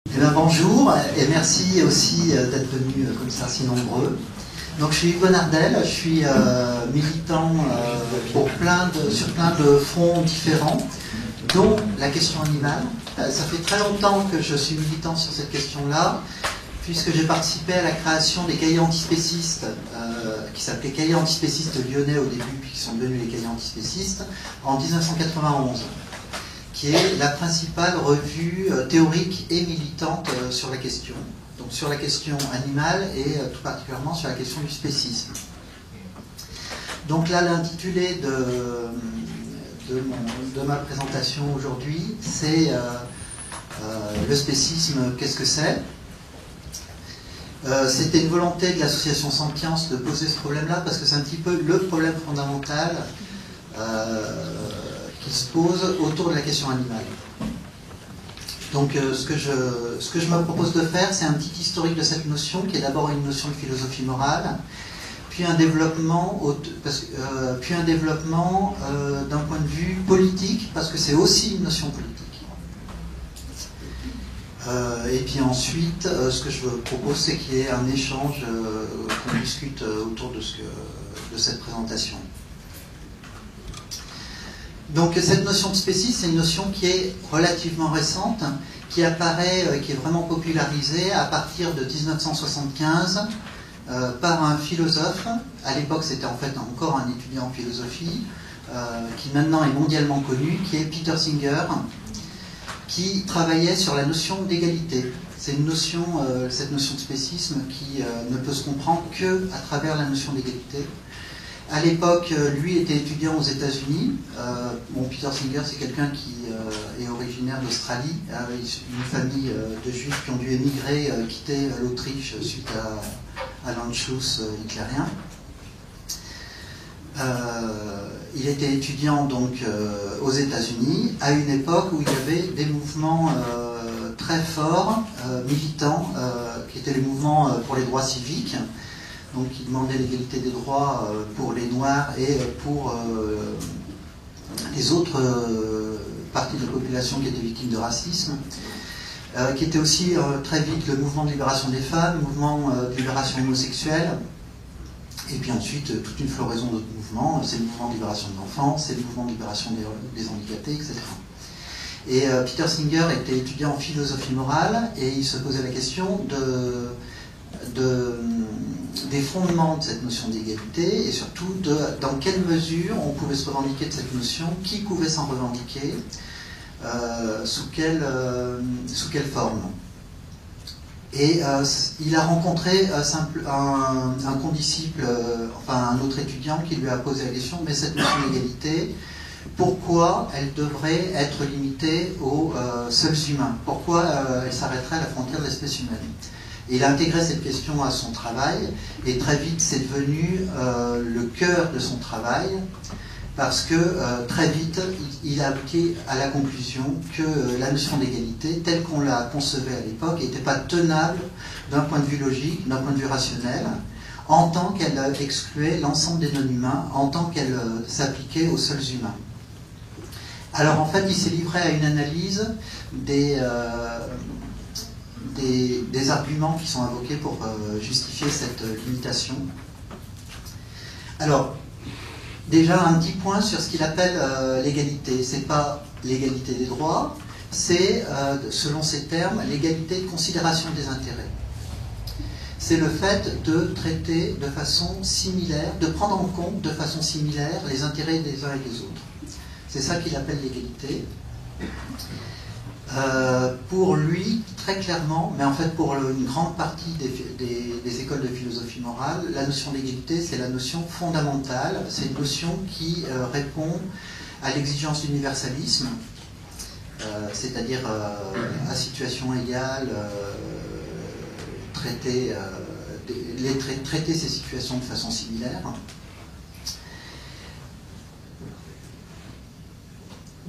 Eh bien, bonjour et merci aussi d'être venus comme ça si nombreux. Donc je suis Hugo Nardel, je suis militant sur plein de fronts différents, dont la question animale. Ça fait très longtemps que je suis militant sur cette question-là, puisque j'ai participé à la création des cahiers antispécistes, qui s'appelaient cahiers antispécistes lyonnais au début, puis qui sont devenus les cahiers antispécistes, en 1991. Qui est la principale revue théorique et militante sur la question. Donc sur la question animale et tout particulièrement sur la question du spécisme. Donc là, l'intitulé de ma présentation aujourd'hui, c'est le spécisme, qu'est-ce que c'est? C'était une volonté de l'association Sentience de poser ce problème-là, parce que c'est un petit peu le problème fondamental qui se pose autour de la question animale. Donc ce que je me propose de faire, c'est un petit historique de cette notion, qui est d'abord une notion de philosophie morale, puis un développement, d'un point de vue politique, parce que c'est aussi une notion politique. Et puis ensuite, ce que je propose, c'est qu'il y ait un échange, qu'on discute autour de cette présentation. Donc cette notion de spécisme, c'est une notion qui est relativement récente, qui apparaît, qui est vraiment popularisée à partir de 1975 par un philosophe. À l'époque, c'était en fait encore un étudiant en philosophie, qui maintenant est mondialement connu, qui est Peter Singer, qui travaillait sur la notion d'égalité. C'est une notion, cette notion de spécisme, qui ne peut se comprendre que à travers la notion d'égalité. À l'époque, lui était étudiant aux États-Unis. Peter Singer, c'est quelqu'un qui est originaire d'Australie, une famille de juifs qui ont dû émigrer, quitter l'Autriche suite à l'Anschluss hitlérien. Il était étudiant donc aux États-Unis à une époque où il y avait des mouvements très forts, militants, qui étaient les mouvements pour les droits civiques. Donc, il demandait l'égalité des droits pour les Noirs et pour les autres parties de la population qui étaient victimes de racisme, qui était aussi très vite le mouvement de libération des femmes, le mouvement de libération homosexuelle, et puis ensuite toute une floraison d'autres mouvements. C'est le mouvement de libération de l'enfant, c'est le mouvement de libération des handicapés, etc. Et Peter Singer était étudiant en philosophie morale et il se posait la question des fondements de cette notion d'égalité et surtout dans quelle mesure on pouvait se revendiquer de cette notion, qui pouvait s'en revendiquer, sous quelle forme. Et il a rencontré un condisciple, un autre étudiant qui lui a posé la question, mais cette notion d'égalité, pourquoi elle devrait être limitée aux seuls humains? Pourquoi elle s'arrêterait à la frontière de l'espèce humaine? Et il a intégré cette question à son travail, et très vite c'est devenu le cœur de son travail, parce que très vite il a abouti à la conclusion que la notion d'égalité, telle qu'on la concevait à l'époque, n'était pas tenable d'un point de vue logique, d'un point de vue rationnel, en tant qu'elle excluait l'ensemble des non-humains, en tant qu'elle s'appliquait aux seuls humains. Alors en fait, il s'est livré à une analyse des arguments qui sont invoqués pour justifier cette limitation. Alors, déjà un petit point sur ce qu'il appelle l'égalité. C'est pas l'égalité des droits, c'est, selon ses termes, l'égalité de considération des intérêts. C'est le fait de traiter de façon similaire, de prendre en compte de façon similaire les intérêts des uns et des autres. C'est ça qu'il appelle l'égalité. Pour lui, très clairement, mais en fait pour une grande partie des écoles de philosophie morale, la notion d'égalité, c'est la notion fondamentale, c'est une notion qui répond à l'exigence d'universalisme, c'est-à-dire à situation égale, traiter ces situations de façon similaire.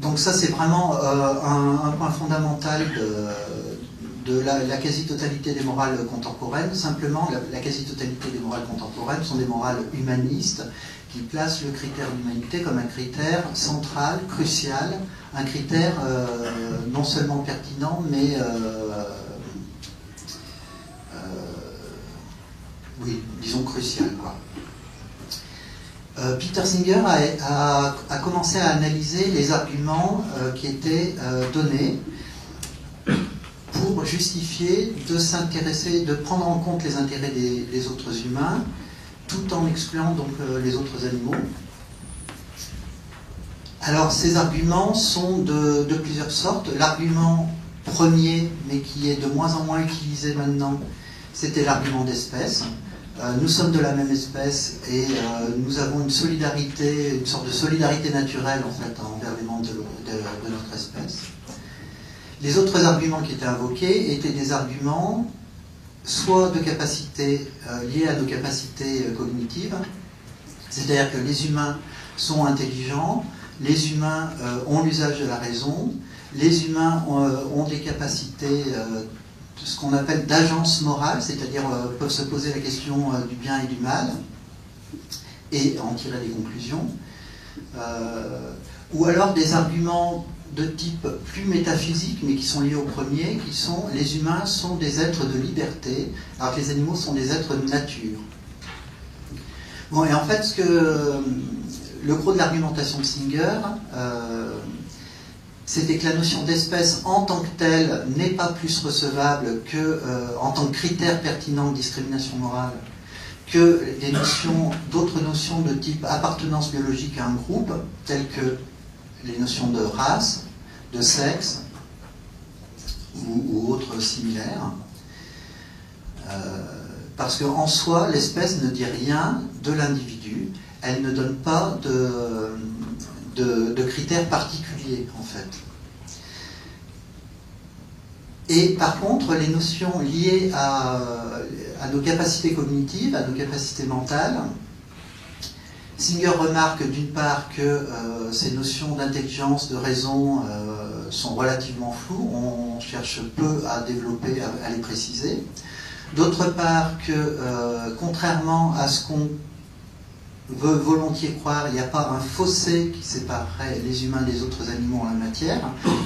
Donc ça, c'est vraiment un point fondamental de la quasi-totalité des morales contemporaines. Simplement, la quasi-totalité des morales contemporaines sont des morales humanistes qui placent le critère d'humanité comme un critère central, crucial, un critère non seulement pertinent, mais conclusion cruciale, quoi. Peter Singer a commencé à analyser les arguments qui étaient donnés pour justifier de s'intéresser, de prendre en compte les intérêts des autres humains, tout en excluant donc les autres animaux. Alors ces arguments sont de plusieurs sortes. L'argument premier, mais qui est de moins en moins utilisé maintenant, c'était l'argument d'espèce. Nous sommes de la même espèce et nous avons une solidarité, une sorte de solidarité naturelle en fait envers les membres de notre espèce. Les autres arguments qui étaient invoqués étaient des arguments soit de capacités liées à nos capacités cognitives, c'est-à-dire que les humains sont intelligents, les humains ont l'usage de la raison, les humains ont des capacités ce qu'on appelle d'agence morale, c'est-à-dire peuvent se poser la question du bien et du mal et en tirer des conclusions, ou alors des arguments de type plus métaphysique mais qui sont liés au premier, qui sont les humains sont des êtres de liberté alors que les animaux sont des êtres de nature. Bon, et en fait le gros de l'argumentation de Singer, c'était que la notion d'espèce en tant que telle n'est pas plus recevable que, en tant que critère pertinent de discrimination morale, que d'autres notions de type appartenance biologique à un groupe, telles que les notions de race, de sexe ou autres similaires. Parce qu'en soi, l'espèce ne dit rien de l'individu, elle ne donne pas de critères particuliers, en fait. Et par contre, les notions liées à nos capacités cognitives, à nos capacités mentales, Singer remarque d'une part que ces notions d'intelligence, de raison sont relativement floues, on cherche peu à développer, à les préciser. D'autre part que, contrairement à ce qu'on veut volontiers croire, il n'y a pas un fossé qui séparerait les humains des autres animaux en la matière.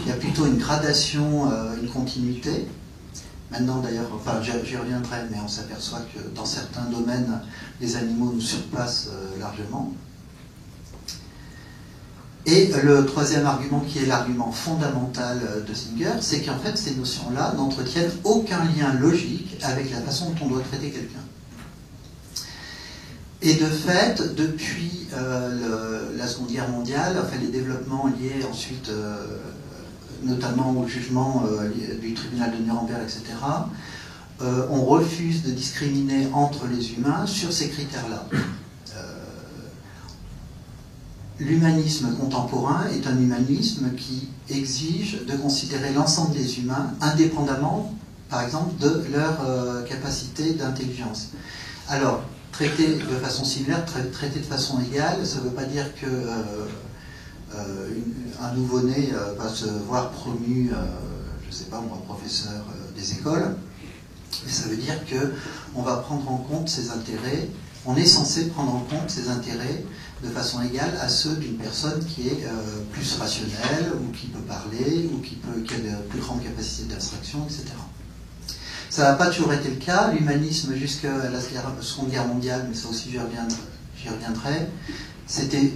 Il y a plutôt une gradation, une continuité. Maintenant d'ailleurs, enfin j'y reviendrai, mais on s'aperçoit que dans certains domaines, les animaux nous surpassent largement. Et le troisième argument, qui est l'argument fondamental de Singer, c'est qu'en fait ces notions-là n'entretiennent aucun lien logique avec la façon dont on doit traiter quelqu'un. Et de fait, depuis la Seconde Guerre mondiale, enfin les développements liés ensuite notamment au jugement du tribunal de Nuremberg, etc., on refuse de discriminer entre les humains sur ces critères-là. L'humanisme contemporain est un humanisme qui exige de considérer l'ensemble des humains indépendamment, par exemple, de leur capacité d'intelligence. Alors, traiter de façon similaire, traiter de façon égale, ça ne veut pas dire que un nouveau-né va se voir promu, je ne sais pas moi, professeur des écoles, mais ça veut dire qu'on va prendre en compte ses intérêts, on est censé prendre en compte ses intérêts de façon égale à ceux d'une personne qui est plus rationnelle, ou qui peut parler, ou qui a de plus grandes capacités d'abstraction, etc. Ça n'a pas toujours été le cas. L'humanisme jusqu'à la Seconde Guerre mondiale, mais ça aussi j'y reviendrai, c'était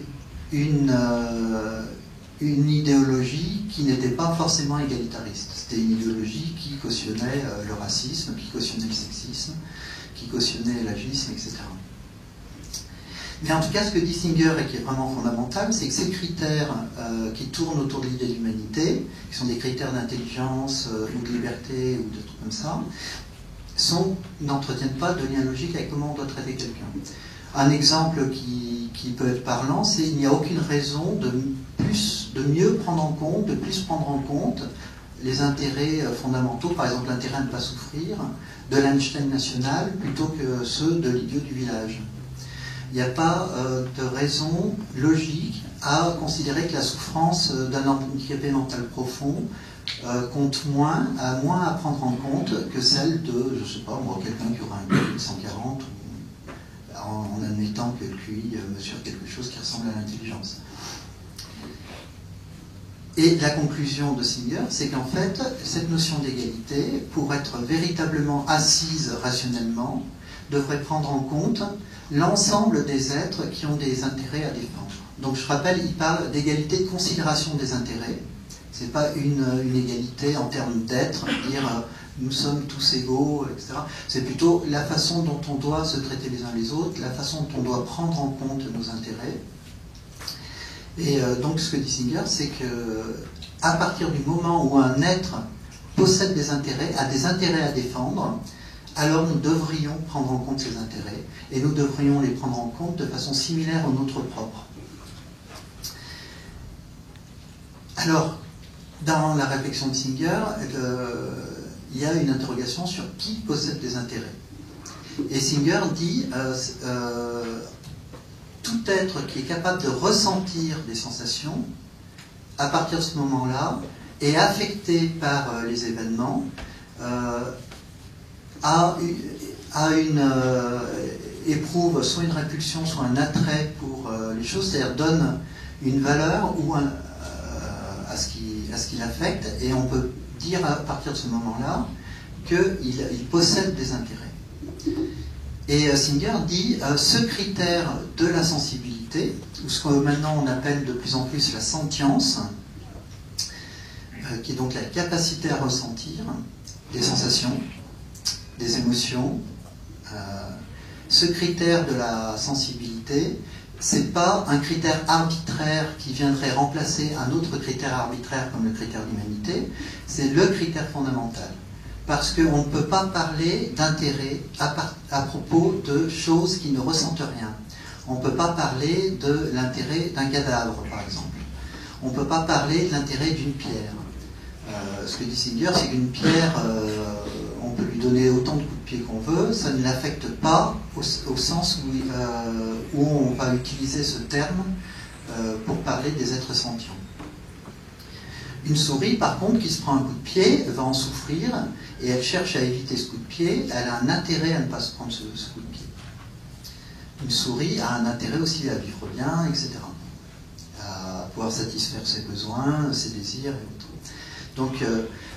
une idéologie qui n'était pas forcément égalitariste. C'était une idéologie qui cautionnait le racisme, qui cautionnait le sexisme, qui cautionnait l'agisme, etc. Mais en tout cas, ce que dit Singer et qui est vraiment fondamental, c'est que ces critères qui tournent autour de l'idée d'humanité, qui sont des critères d'intelligence ou de liberté ou de trucs comme ça, n'entretiennent pas de lien logique avec comment on doit traiter quelqu'un. Un exemple qui peut être parlant, c'est qu'il n'y a aucune raison de mieux prendre en compte, de plus prendre en compte les intérêts fondamentaux, par exemple l'intérêt de ne pas souffrir, de l'Einstein national, plutôt que ceux de l'idiot du village. Il n'y a pas de raison logique à considérer que la souffrance d'un handicapé mental profond compte a moins à prendre en compte que celle de, je ne sais pas, moi, quelqu'un qui aura un QI de 140, en admettant que le QI mesure quelque chose qui ressemble à l'intelligence. Et la conclusion de Singer, c'est qu'en fait, cette notion d'égalité, pour être véritablement assise rationnellement, devrait prendre en compte l'ensemble des êtres qui ont des intérêts à défendre. Donc je rappelle, il parle d'égalité de considération des intérêts. Ce n'est pas une égalité en termes d'être, dire nous sommes tous égaux, etc. C'est plutôt la façon dont on doit se traiter les uns les autres, la façon dont on doit prendre en compte nos intérêts. Et donc ce que dit Singer, c'est que à partir du moment où un être possède des intérêts, a des intérêts à défendre, alors nous devrions prendre en compte ces intérêts, et nous devrions les prendre en compte de façon similaire aux nôtres propres. Alors, dans la réflexion de Singer, il y a une interrogation sur qui possède des intérêts. Et Singer dit tout être qui est capable de ressentir des sensations, à partir de ce moment-là, est affecté par les événements, éprouve soit une répulsion, soit un attrait pour les choses, c'est-à-dire donne une valeur à ce qui l'affecte, et on peut dire à partir de ce moment-là qu'il possède des intérêts. Et Singer dit ce critère de la sensibilité, ou ce que maintenant on appelle de plus en plus la sentience, qui est donc la capacité à ressentir des sensations, des émotions, ce critère de la sensibilité, c'est pas un critère arbitraire qui viendrait remplacer un autre critère arbitraire comme le critère d'humanité, c'est le critère fondamental. Parce qu'on ne peut pas parler d'intérêt à propos de choses qui ne ressentent rien. On ne peut pas parler de l'intérêt d'un cadavre, par exemple. On ne peut pas parler de l'intérêt d'une pierre. Ce que dit Singer, c'est qu'une pierre, on peut lui donner autant de coups de pied qu'on veut, ça ne l'affecte pas au sens où on va utiliser ce terme pour parler des êtres sentients. Une souris, par contre, qui se prend un coup de pied, va en souffrir, et elle cherche à éviter ce coup de pied, elle a un intérêt à ne pas se prendre ce coup de pied. Une souris a un intérêt aussi à vivre bien, etc. À pouvoir satisfaire ses besoins, ses désirs, et autres. Donc,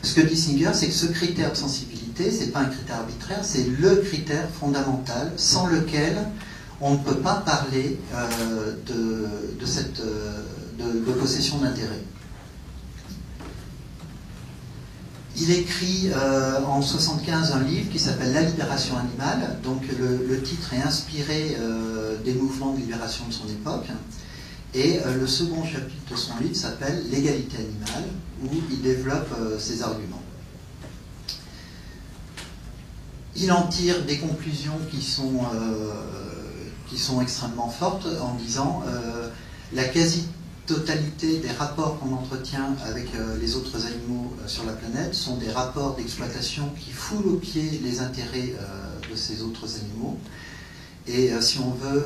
ce que dit Singer, c'est que ce critère de sensibilité, ce n'est pas un critère arbitraire, c'est le critère fondamental, sans lequel on ne peut pas parler de possession d'intérêt. Il écrit en 1975 un livre qui s'appelle La libération animale. Donc le titre est inspiré des mouvements de libération de son époque. Et le second chapitre de son livre s'appelle L'égalité animale, où il développe ses arguments. Il en tire des conclusions qui sont extrêmement fortes en disant la quasi-totalité des rapports qu'on entretient avec les autres animaux sur la planète sont des rapports d'exploitation qui foulent aux pieds les intérêts de ces autres animaux. Et si on veut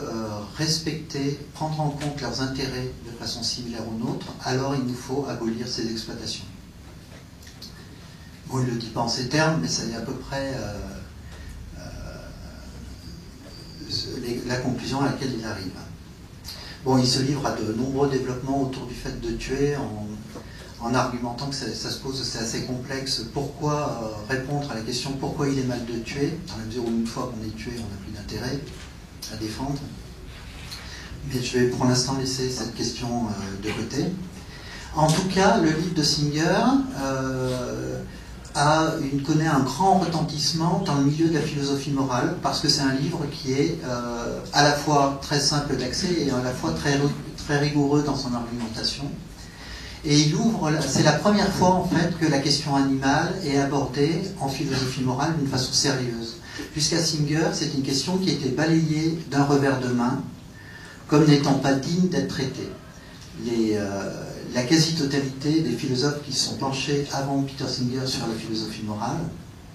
respecter, prendre en compte leurs intérêts de façon similaire aux nôtres, alors il nous faut abolir ces exploitations. Bon, il ne le dit pas en ces termes, mais ça est à peu près la conclusion à laquelle il arrive. Bon, il se livre à de nombreux développements autour du fait de tuer, en argumentant que ça se pose, c'est assez complexe. Pourquoi répondre à la question pourquoi il est mal de tuer, dans la mesure où une fois qu'on est tué, on n'a plus d'intérêt à défendre. Mais je vais pour l'instant laisser cette question de côté. En tout cas, le livre de Singer connaît un grand retentissement dans le milieu de la philosophie morale, parce que c'est un livre qui est à la fois très simple d'accès et à la fois très rigoureux dans son argumentation. Et il ouvre, c'est la première fois en fait que la question animale est abordée en philosophie morale d'une façon sérieuse. Jusqu'à Singer, c'est une question qui était balayée d'un revers de main, comme n'étant pas digne d'être traitée. La quasi-totalité des philosophes qui se sont penchés avant Peter Singer sur la philosophie morale,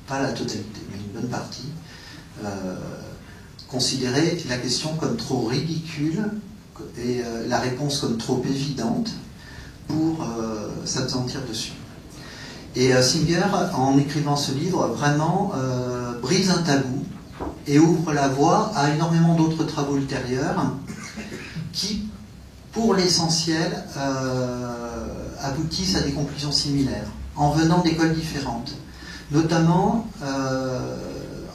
pas la totalité, mais une bonne partie, considéraient la question comme trop ridicule et la réponse comme trop évidente pour s'appesantir dessus. Et Singer, en écrivant ce livre, vraiment brise un tabou et ouvre la voie à énormément d'autres travaux ultérieurs qui, pour l'essentiel, aboutissent à des conclusions similaires, en venant d'écoles différentes. Notamment,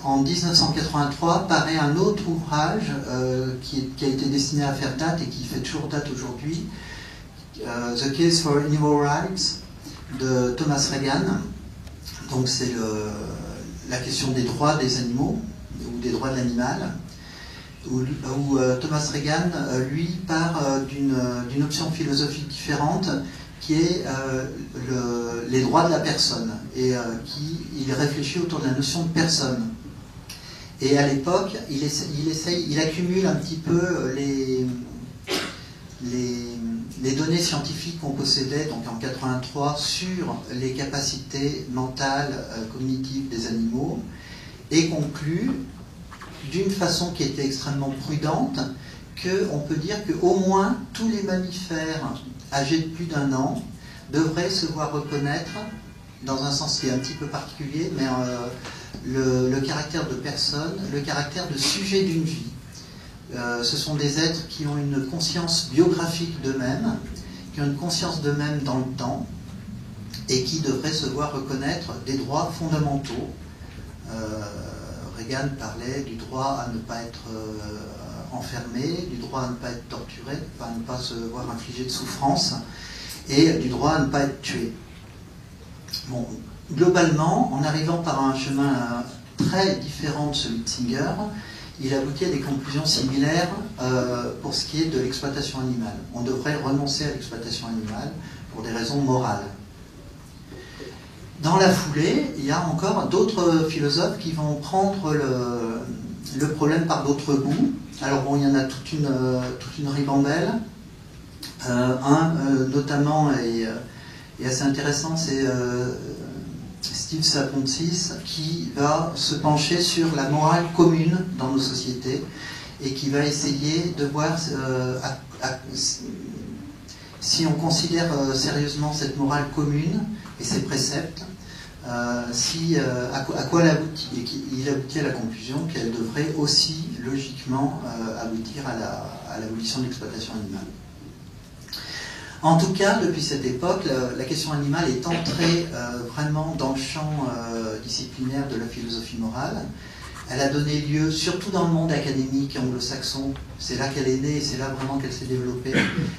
en 1983 paraît un autre ouvrage qui a été destiné à faire date et qui fait toujours date aujourd'hui, The Case for Animal Rights de Thomas Regan. Donc c'est la question des droits des animaux ou des droits de l'animal, où Thomas Regan, lui, part d'une option philosophique différente qui est les droits de la personne, et il réfléchit autour de la notion de personne. Et à l'époque, il accumule un petit peu les données scientifiques qu'on possédait, donc en 83, sur les capacités mentales, cognitives des animaux, et conclut, d'une façon qui était extrêmement prudente, qu'on peut dire qu'au moins tous les mammifères âgés de plus d'1 an devraient se voir reconnaître, dans un sens qui est un petit peu particulier, mais le caractère de personne, le caractère de sujet d'une vie. Ce sont des êtres qui ont une conscience biographique d'eux-mêmes, qui ont une conscience d'eux-mêmes dans le temps, et qui devraient se voir reconnaître des droits fondamentaux. Regan parlait du droit à ne pas être enfermé, du droit à ne pas être torturé, à ne pas se voir infliger de souffrance, et du droit à ne pas être tué. Bon, globalement, en arrivant par un chemin très différent de celui de Singer, il aboutit à des conclusions similaires pour ce qui est de l'exploitation animale. On devrait renoncer à l'exploitation animale pour des raisons morales. Dans la foulée, il y a encore d'autres philosophes qui vont prendre le problème par d'autres bouts. Alors bon, il y en a toute une ribambelle. Notamment est assez intéressant, c'est Steve Saponsis, qui va se pencher sur la morale commune dans nos sociétés et qui va essayer de voir si on considère sérieusement cette morale commune et ses préceptes, à quoi elle aboutit. Et il aboutit à la conclusion qu'elle devrait aussi logiquement aboutir à l'abolition de l'exploitation animale. En tout cas, depuis cette époque, la question animale est entrée vraiment dans le champ disciplinaire de la philosophie morale. Elle a donné lieu, surtout dans le monde académique anglo-saxon, c'est là qu'elle est née et c'est là vraiment qu'elle s'est développée,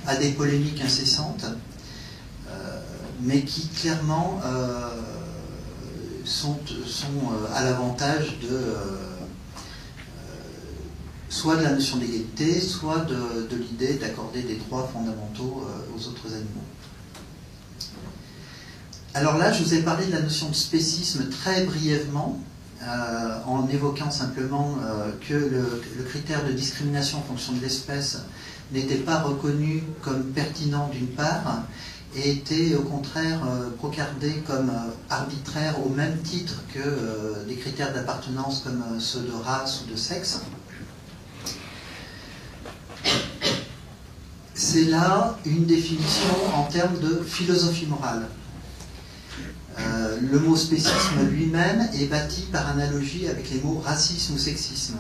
à des polémiques incessantes, mais qui clairement sont à l'avantage soit de la notion d'égalité, soit de l'idée d'accorder des droits fondamentaux aux autres animaux. Alors là, je vous ai parlé de la notion de spécisme très brièvement, en évoquant simplement que le critère de discrimination en fonction de l'espèce n'était pas reconnu comme pertinent d'une part, et était au contraire procardé comme arbitraire au même titre que des critères d'appartenance comme ceux de race ou de sexe. C'est là une définition en termes de philosophie morale. Le mot spécisme lui-même est bâti par analogie avec les mots racisme ou sexisme.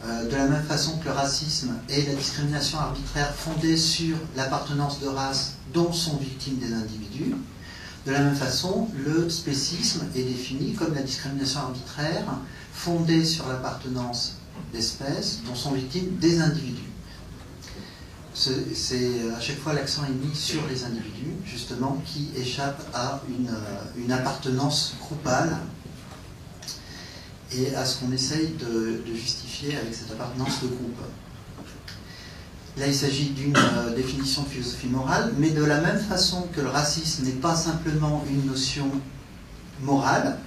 De la même façon que le racisme est la discrimination arbitraire fondée sur l'appartenance de race dont sont victimes des individus, de la même façon, le spécisme est défini comme la discrimination arbitraire fondée sur l'appartenance d'espèces dont sont victimes des individus. À chaque fois l'accent est mis sur les individus, justement, qui échappent à une appartenance groupale et à ce qu'on essaye de justifier avec cette appartenance de groupe. Là, il s'agit d'une définition de philosophie morale, mais de la même façon que le racisme n'est pas simplement une notion morale,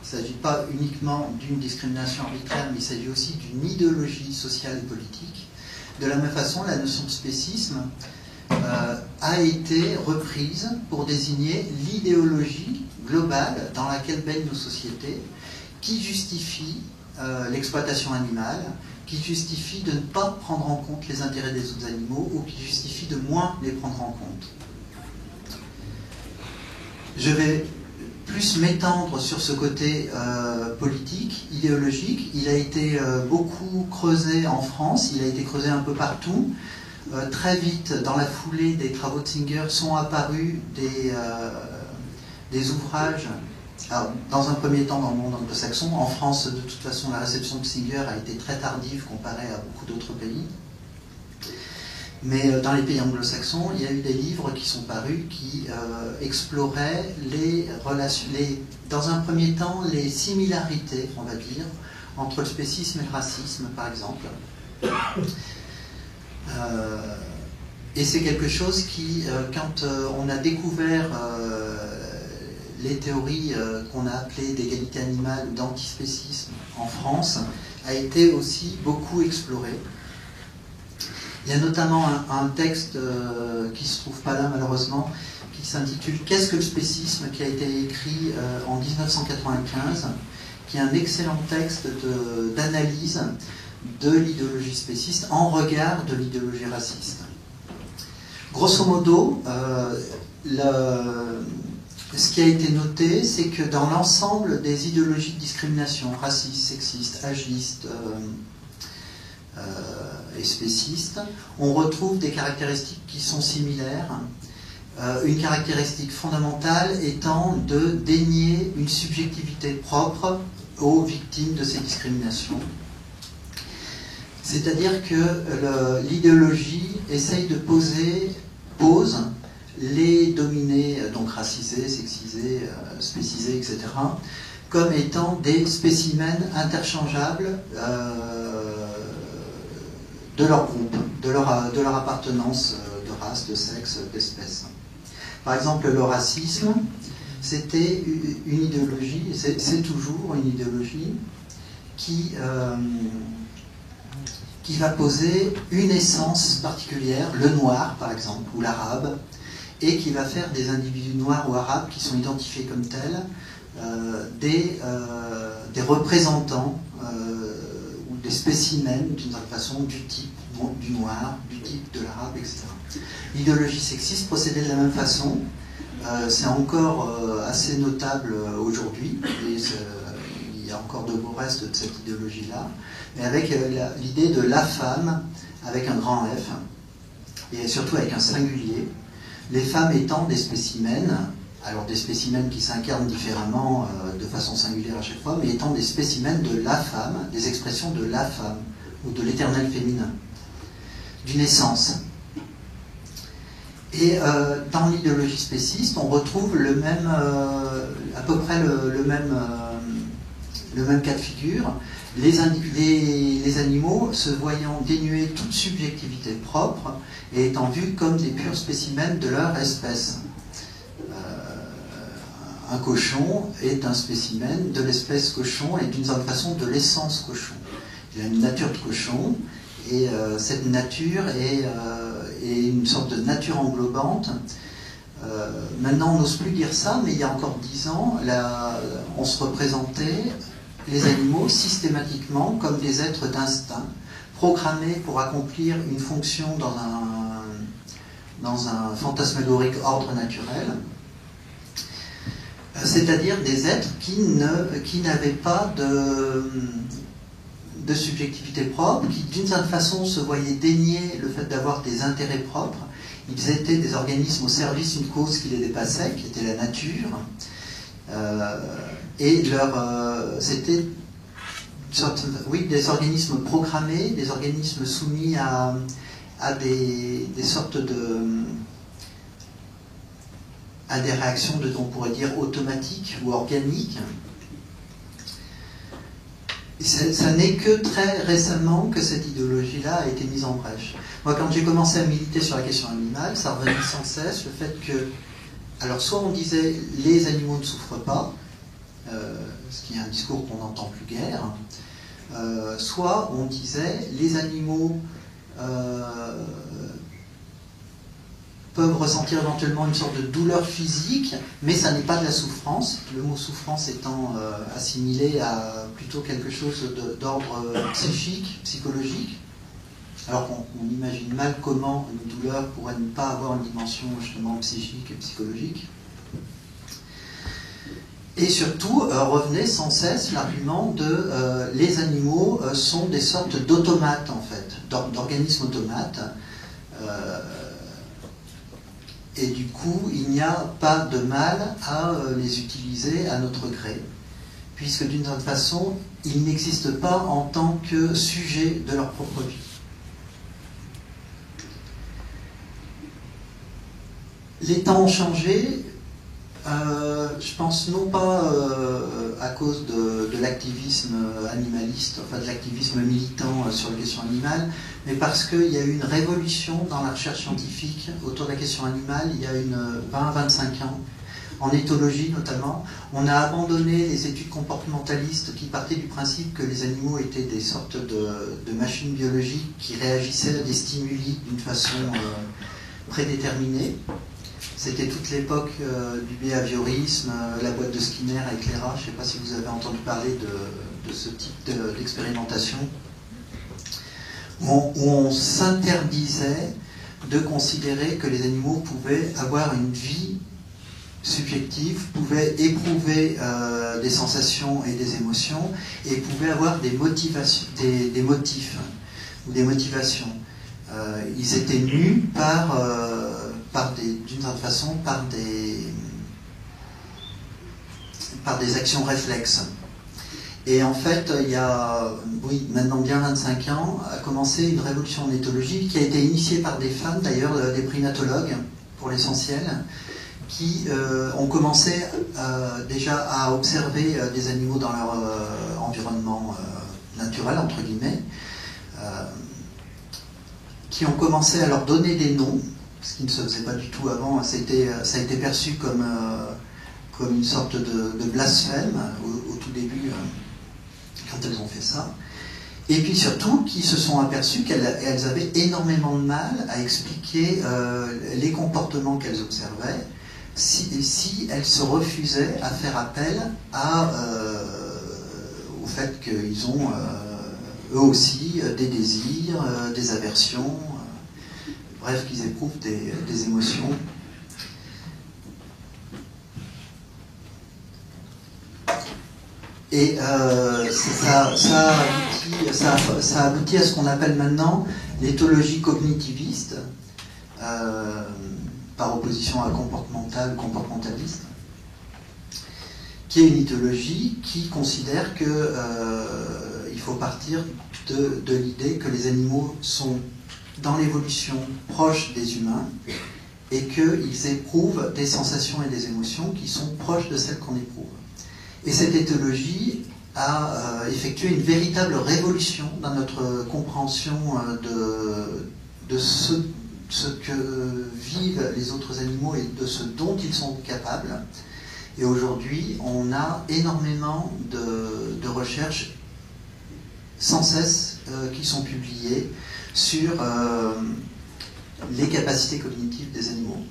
il ne s'agit pas uniquement d'une discrimination arbitraire, mais il s'agit aussi d'une idéologie sociale et politique. De la même façon, la notion de spécisme a été reprise pour désigner l'idéologie globale dans laquelle baignent nos sociétés, qui justifie l'exploitation animale, qui justifie de ne pas prendre en compte les intérêts des autres animaux ou qui justifie de moins les prendre en compte. Je vais plus m'étendre sur ce côté politique, idéologique. Il a été beaucoup creusé en France, il a été creusé un peu partout. Très vite, dans la foulée des travaux de Singer, sont apparus des ouvrages Alors, dans un premier temps dans le monde anglo-saxon, en France, de toute façon, la réception de Singer a été très tardive comparée à beaucoup d'autres pays. Mais dans les pays anglo-saxons, il y a eu des livres qui sont parus qui exploraient les relations, dans un premier temps, les similarités, on va dire, entre le spécisme et le racisme, par exemple. Et c'est quelque chose qui, quand on a découvert les théories qu'on a appelées d'égalité animale ou d'antispécisme en France, a été aussi beaucoup exploré. Il y a notamment un texte qui ne se trouve pas là malheureusement, qui s'intitule « Qu'est-ce que le spécisme ?», qui a été écrit en 1995, qui est un excellent texte d'analyse de l'idéologie spéciste en regard de l'idéologie raciste. Grosso modo, ce qui a été noté, c'est que dans l'ensemble des idéologies de discrimination, racistes, sexistes, agistes et spécistes, on retrouve des caractéristiques qui sont similaires. Une caractéristique fondamentale étant de dénier une subjectivité propre aux victimes de ces discriminations. C'est-à-dire que l'idéologie essaye de pose les dominés, donc racisés, sexisés, spécisés, etc., comme étant des spécimens interchangeables de leur groupe, de leur appartenance de race, de sexe, d'espèce. Par exemple, le racisme, c'était une idéologie, c'est toujours une idéologie qui va poser une essence particulière, le noir par exemple, ou l'arabe, et qui va faire des individus noirs ou arabes qui sont identifiés comme tels des représentants ou des spécimens d'une certaine façon du type du noir, du type de l'arabe, etc. L'idéologie sexiste procédait de la même façon. C'est encore assez notable aujourd'hui, et il y a encore de beaux restes de cette idéologie-là, mais avec l'idée de la femme, avec un grand F, et surtout avec un singulier, les femmes étant des spécimens, alors des spécimens qui s'incarnent différemment de façon singulière à chaque fois, mais étant des spécimens de la femme, des expressions de la femme, ou de l'éternel féminin, d'une essence. Et dans l'idéologie spéciste, on retrouve le même, à peu près le même cas de figure. Les animaux se voyant dénués toute subjectivité propre et étant vus comme des purs spécimens de leur espèce. Un cochon est un spécimen de l'espèce cochon et d'une certaine façon de l'essence cochon. Il a une nature de cochon et cette nature est une sorte de nature englobante. Maintenant on n'ose plus dire ça, mais il y a encore 10 ans, on se représentait les animaux systématiquement comme des êtres d'instinct, programmés pour accomplir une fonction dans un fantasmagorique ordre naturel, c'est-à-dire des êtres qui n'avaient pas de subjectivité propre, qui d'une certaine façon se voyaient dénier le fait d'avoir des intérêts propres. Ils étaient des organismes au service d'une cause qui les dépassait, qui était la nature. Et c'était des organismes programmés, des organismes soumis à des sortes à des réactions on pourrait dire automatiques ou organiques. Et ça n'est que très récemment que cette idéologie-là a été mise en brèche. Moi, quand j'ai commencé à militer sur la question animale, ça revenait sans cesse le fait que, alors soit on disait les animaux ne souffrent pas, ce qui est un discours qu'on n'entend plus guère, soit on disait les animaux peuvent ressentir éventuellement une sorte de douleur physique, mais ça n'est pas de la souffrance, le mot souffrance étant assimilé à plutôt quelque chose d'ordre psychique, psychologique, alors qu'on imagine mal comment une douleur pourrait ne pas avoir une dimension justement psychique et psychologique. Et surtout, revenait sans cesse l'argument de les animaux sont des sortes d'automates, en fait, d'organismes automates. et du coup, il n'y a pas de mal à les utiliser à notre gré, puisque d'une certaine façon, ils n'existent pas en tant que sujet de leur propre vie. Les temps ont changé, je pense non pas à cause de l'activisme animaliste, enfin de l'activisme militant sur les questions animales, mais parce qu'il y a eu une révolution dans la recherche scientifique autour de la question animale il y a 20-25 ans, en éthologie notamment. On a abandonné les études comportementalistes qui partaient du principe que les animaux étaient des sortes de machines biologiques qui réagissaient à des stimuli d'une façon prédéterminée. C'était toute l'époque du behaviorisme, la boîte de Skinner avec les rats. Je ne sais pas si vous avez entendu parler de ce type d'expérimentation, où on s'interdisait de considérer que les animaux pouvaient avoir une vie subjective, pouvaient éprouver des sensations et des émotions, et pouvaient avoir des motivations, des motifs ou des motivations. Ils étaient mus d'une certaine façon par des actions réflexes. Et en fait, il y a, maintenant bien 25 ans, a commencé une révolution en éthologie qui a été initiée par des femmes, d'ailleurs des primatologues pour l'essentiel, qui ont commencé déjà à observer des animaux dans leur environnement naturel, entre guillemets, qui ont commencé à leur donner des noms, ce qui ne se faisait pas du tout avant. Ça a été perçu comme une sorte de blasphème au tout début, quand elles ont fait ça. Et puis surtout, qui se sont aperçues qu'elles avaient énormément de mal à expliquer les comportements qu'elles observaient si elles se refusaient à faire appel au fait qu'ils ont eux aussi des désirs, des aversions, bref, qu'ils éprouvent des émotions. Et ça aboutit à ce qu'on appelle maintenant l'éthologie cognitiviste, par opposition à comportementaliste, qui est une éthologie qui considère qu'il faut partir de l'idée que les animaux sont dans l'évolution proche des humains et qu'ils éprouvent des sensations et des émotions qui sont proches de celles qu'on éprouve. Et cette éthologie a effectué une véritable révolution dans notre compréhension de ce que vivent les autres animaux et de ce dont ils sont capables. Et aujourd'hui, on a énormément de recherches sans cesse qui sont publiées sur les capacités cognitives des animaux.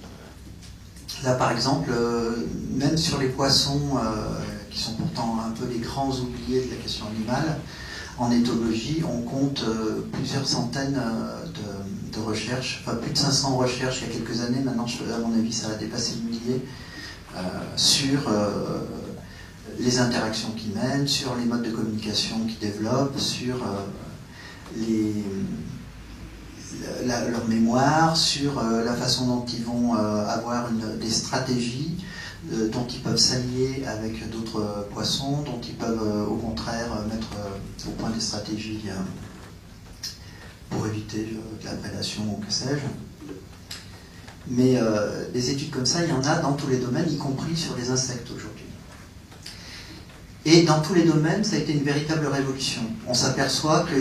Là, par exemple, même sur les poissons, qui sont pourtant un peu les grands oubliés de la question animale, en éthologie, on compte plusieurs centaines de recherches, enfin plus de 500 recherches il y a quelques années. Maintenant, à mon avis, ça a dépassé le millier, sur les interactions qu'ils mènent, sur les modes de communication qu'ils développent, sur leur mémoire, sur la façon dont ils vont avoir des stratégies, dont ils peuvent s'allier avec d'autres poissons, dont ils peuvent au contraire mettre au point des stratégies pour éviter de la prédation ou que sais-je. Mais des études comme ça, il y en a dans tous les domaines, y compris sur les insectes aujourd'hui. Et dans tous les domaines, ça a été une véritable révolution. On s'aperçoit que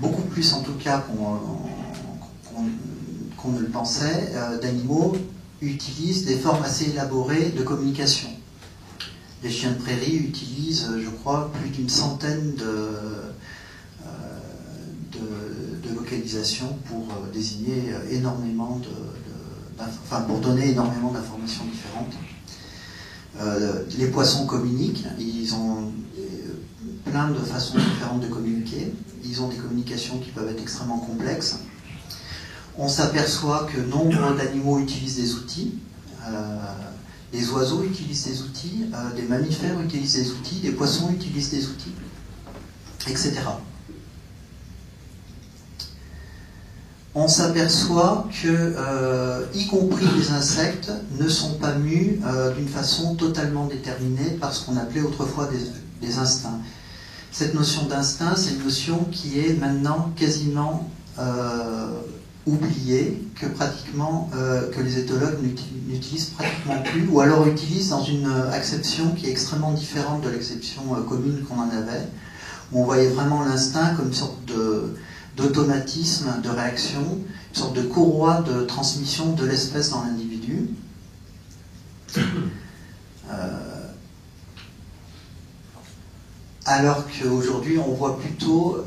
beaucoup plus en tout cas qu'on ne le pensait, d'animaux utilisent des formes assez élaborées de communication. Les chiens de prairie utilisent, je crois, plus d'une centaine de localisations pour désigner énormément pour donner énormément d'informations différentes. Les poissons communiquent, ils ont plein de façons différentes de communiquer. Ils ont des communications qui peuvent être extrêmement complexes. On s'aperçoit que nombre d'animaux utilisent des outils. Les oiseaux utilisent des outils, des mammifères utilisent des outils, des poissons utilisent des outils, etc. on s'aperçoit que, y compris les insectes, ne sont pas mus d'une façon totalement déterminée par ce qu'on appelait autrefois des instincts. Cette notion d'instinct, c'est une notion qui est maintenant quasiment oubliée, que les éthologues n'utilisent pratiquement plus, ou alors utilisent dans une acception qui est extrêmement différente de l'acception commune qu'on en avait, où on voyait vraiment l'instinct comme une sorte d'automatisme, de réaction, une sorte de courroie de transmission de l'espèce dans l'individu. Alors qu'aujourd'hui, on voit plutôt,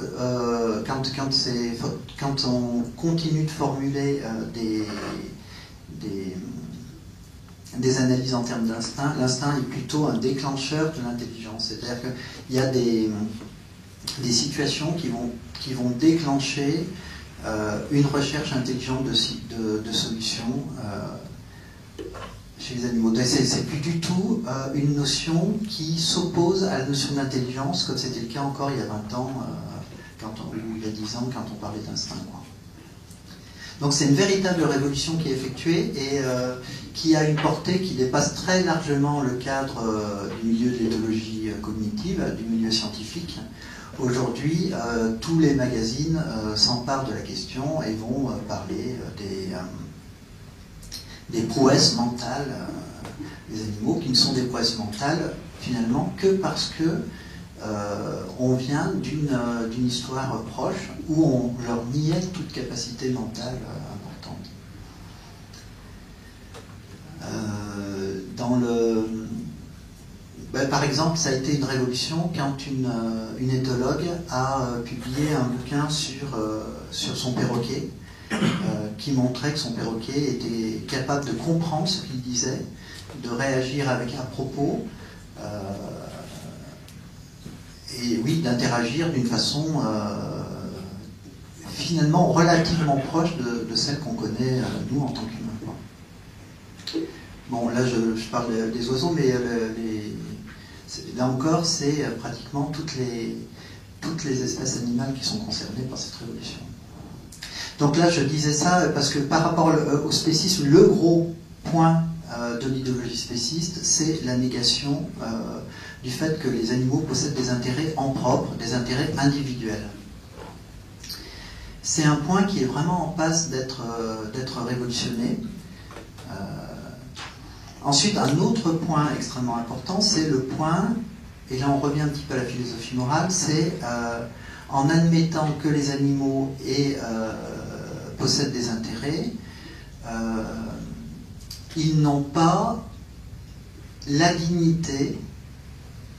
quand on continue de formuler des analyses en termes d'instinct, l'instinct est plutôt un déclencheur de l'intelligence. C'est-à-dire qu'il y a des situations qui vont déclencher une recherche intelligente de solutions chez les animaux. C'est plus du tout une notion qui s'oppose à la notion d'intelligence, comme c'était le cas encore il y a 20 ans, ou il y a 10 ans, quand on parlait d'instinct. Donc c'est une véritable révolution qui est effectuée et qui a une portée qui dépasse très largement le cadre du milieu de l'éthologie cognitive, du milieu scientifique. Aujourd'hui, tous les magazines s'emparent de la question et vont parler des prouesses mentales des animaux, qui ne sont des prouesses mentales finalement que parce que on vient d'une histoire proche où on leur niait toute capacité mentale importante. Par exemple, ça a été une révolution quand une éthologue a publié un bouquin sur son perroquet, qui montrait que son perroquet était capable de comprendre ce qu'il disait, de réagir avec un propos, et oui, d'interagir d'une façon finalement relativement proche de celle qu'on connaît nous en tant qu'humains. Bon, là je parle des oiseaux, mais là encore c'est pratiquement toutes les espèces animales qui sont concernées par cette révolution. Donc là, je disais ça parce que par rapport au spécisme, le gros point de l'idéologie spéciste, c'est la négation du fait que les animaux possèdent des intérêts en propre, des intérêts individuels. C'est un point qui est vraiment en passe d'être révolutionné. Ensuite, un autre point extrêmement important, c'est le point, et là on revient un petit peu à la philosophie morale, c'est en admettant que les animaux possèdent des intérêts, ils n'ont pas la dignité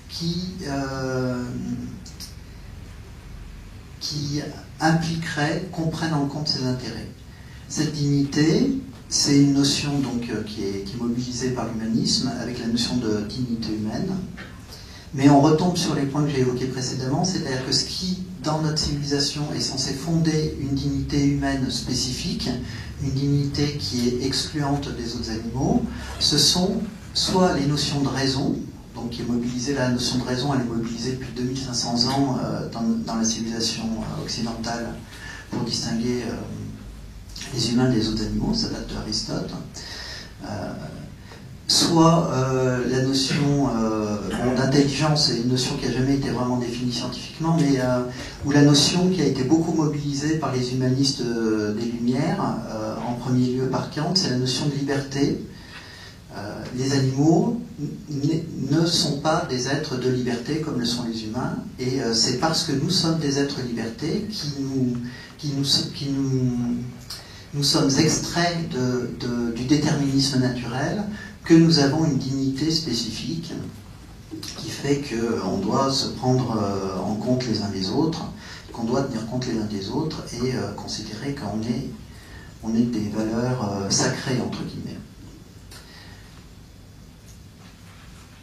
qui impliquerait qu'on prenne en compte ces intérêts. Cette dignité, c'est une notion donc, qui est mobilisée par l'humanisme avec la notion de dignité humaine. Mais on retombe sur les points que j'ai évoqués précédemment, c'est-à-dire que ce qui, dans notre civilisation, est censé fonder une dignité humaine spécifique, une dignité qui est excluante des autres animaux, ce sont soit les notions de raison, donc qui est mobilisée, la notion de raison, elle est mobilisée depuis 2500 ans dans la civilisation occidentale pour distinguer les humains des autres animaux, ça date d'Aristote. Soit la notion d'intelligence, est une notion qui n'a jamais été vraiment définie scientifiquement, mais ou la notion qui a été beaucoup mobilisée par les humanistes des Lumières, en premier lieu par Kant, c'est la notion de liberté. Les animaux ne sont pas des êtres de liberté comme le sont les humains, et c'est parce que nous sommes des êtres de liberté nous sommes extraits du déterminisme naturel, que nous avons une dignité spécifique qui fait qu'on doit se prendre en compte les uns les autres, qu'on doit tenir compte les uns des autres et considérer qu'on est des valeurs sacrées, entre guillemets.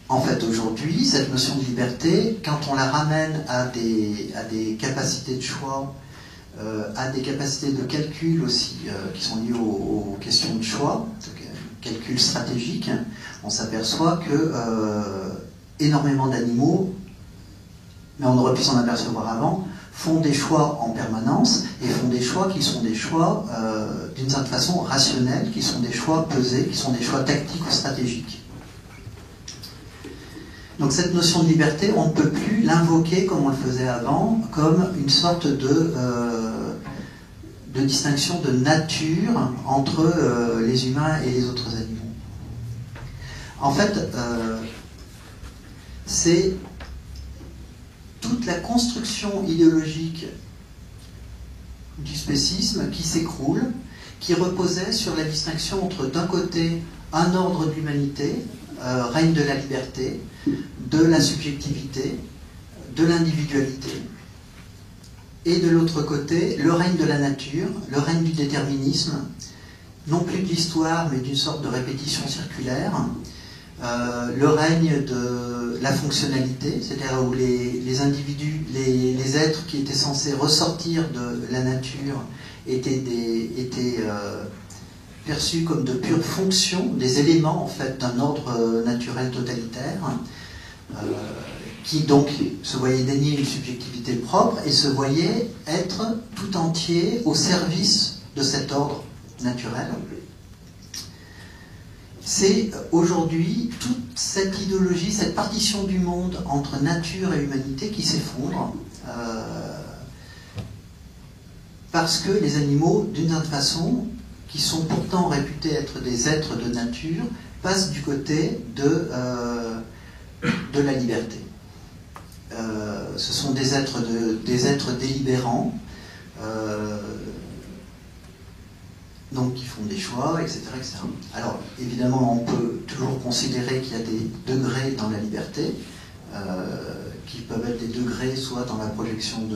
En fait, aujourd'hui, cette notion de liberté, quand on la ramène à des capacités de choix, à des capacités de calcul aussi, qui sont liées aux questions de choix, calcul stratégique, on s'aperçoit que énormément d'animaux, mais on aurait pu s'en apercevoir avant, font des choix en permanence et font des choix qui sont des choix d'une certaine façon rationnels, qui sont des choix pesés, qui sont des choix tactiques ou stratégiques. Donc cette notion de liberté, on ne peut plus l'invoquer comme on le faisait avant, comme une sorte de distinction de nature entre les humains et les autres animaux. En fait, c'est toute la construction idéologique du spécisme qui s'écroule, qui reposait sur la distinction entre, d'un côté, un ordre de l'humanité, règne de la liberté, de la subjectivité, de l'individualité, et de l'autre côté, le règne de la nature, le règne du déterminisme, non plus de l'histoire, mais d'une sorte de répétition circulaire, le règne de la fonctionnalité, c'est-à-dire où les individus, les êtres qui étaient censés ressortir de la nature étaient perçus comme de pures fonctions, des éléments en fait d'un ordre naturel totalitaire, qui donc se voyait dénier une subjectivité propre et se voyait être tout entier au service de cet ordre naturel. C'est aujourd'hui toute cette idéologie, cette partition du monde entre nature et humanité qui s'effondre, parce que les animaux, d'une certaine façon, qui sont pourtant réputés être des êtres de nature, passent du côté de la liberté. Ce sont des êtres délibérants, donc qui font des choix, etc., etc. Alors, évidemment, on peut toujours considérer qu'il y a des degrés dans la liberté, qui peuvent être des degrés soit dans la projection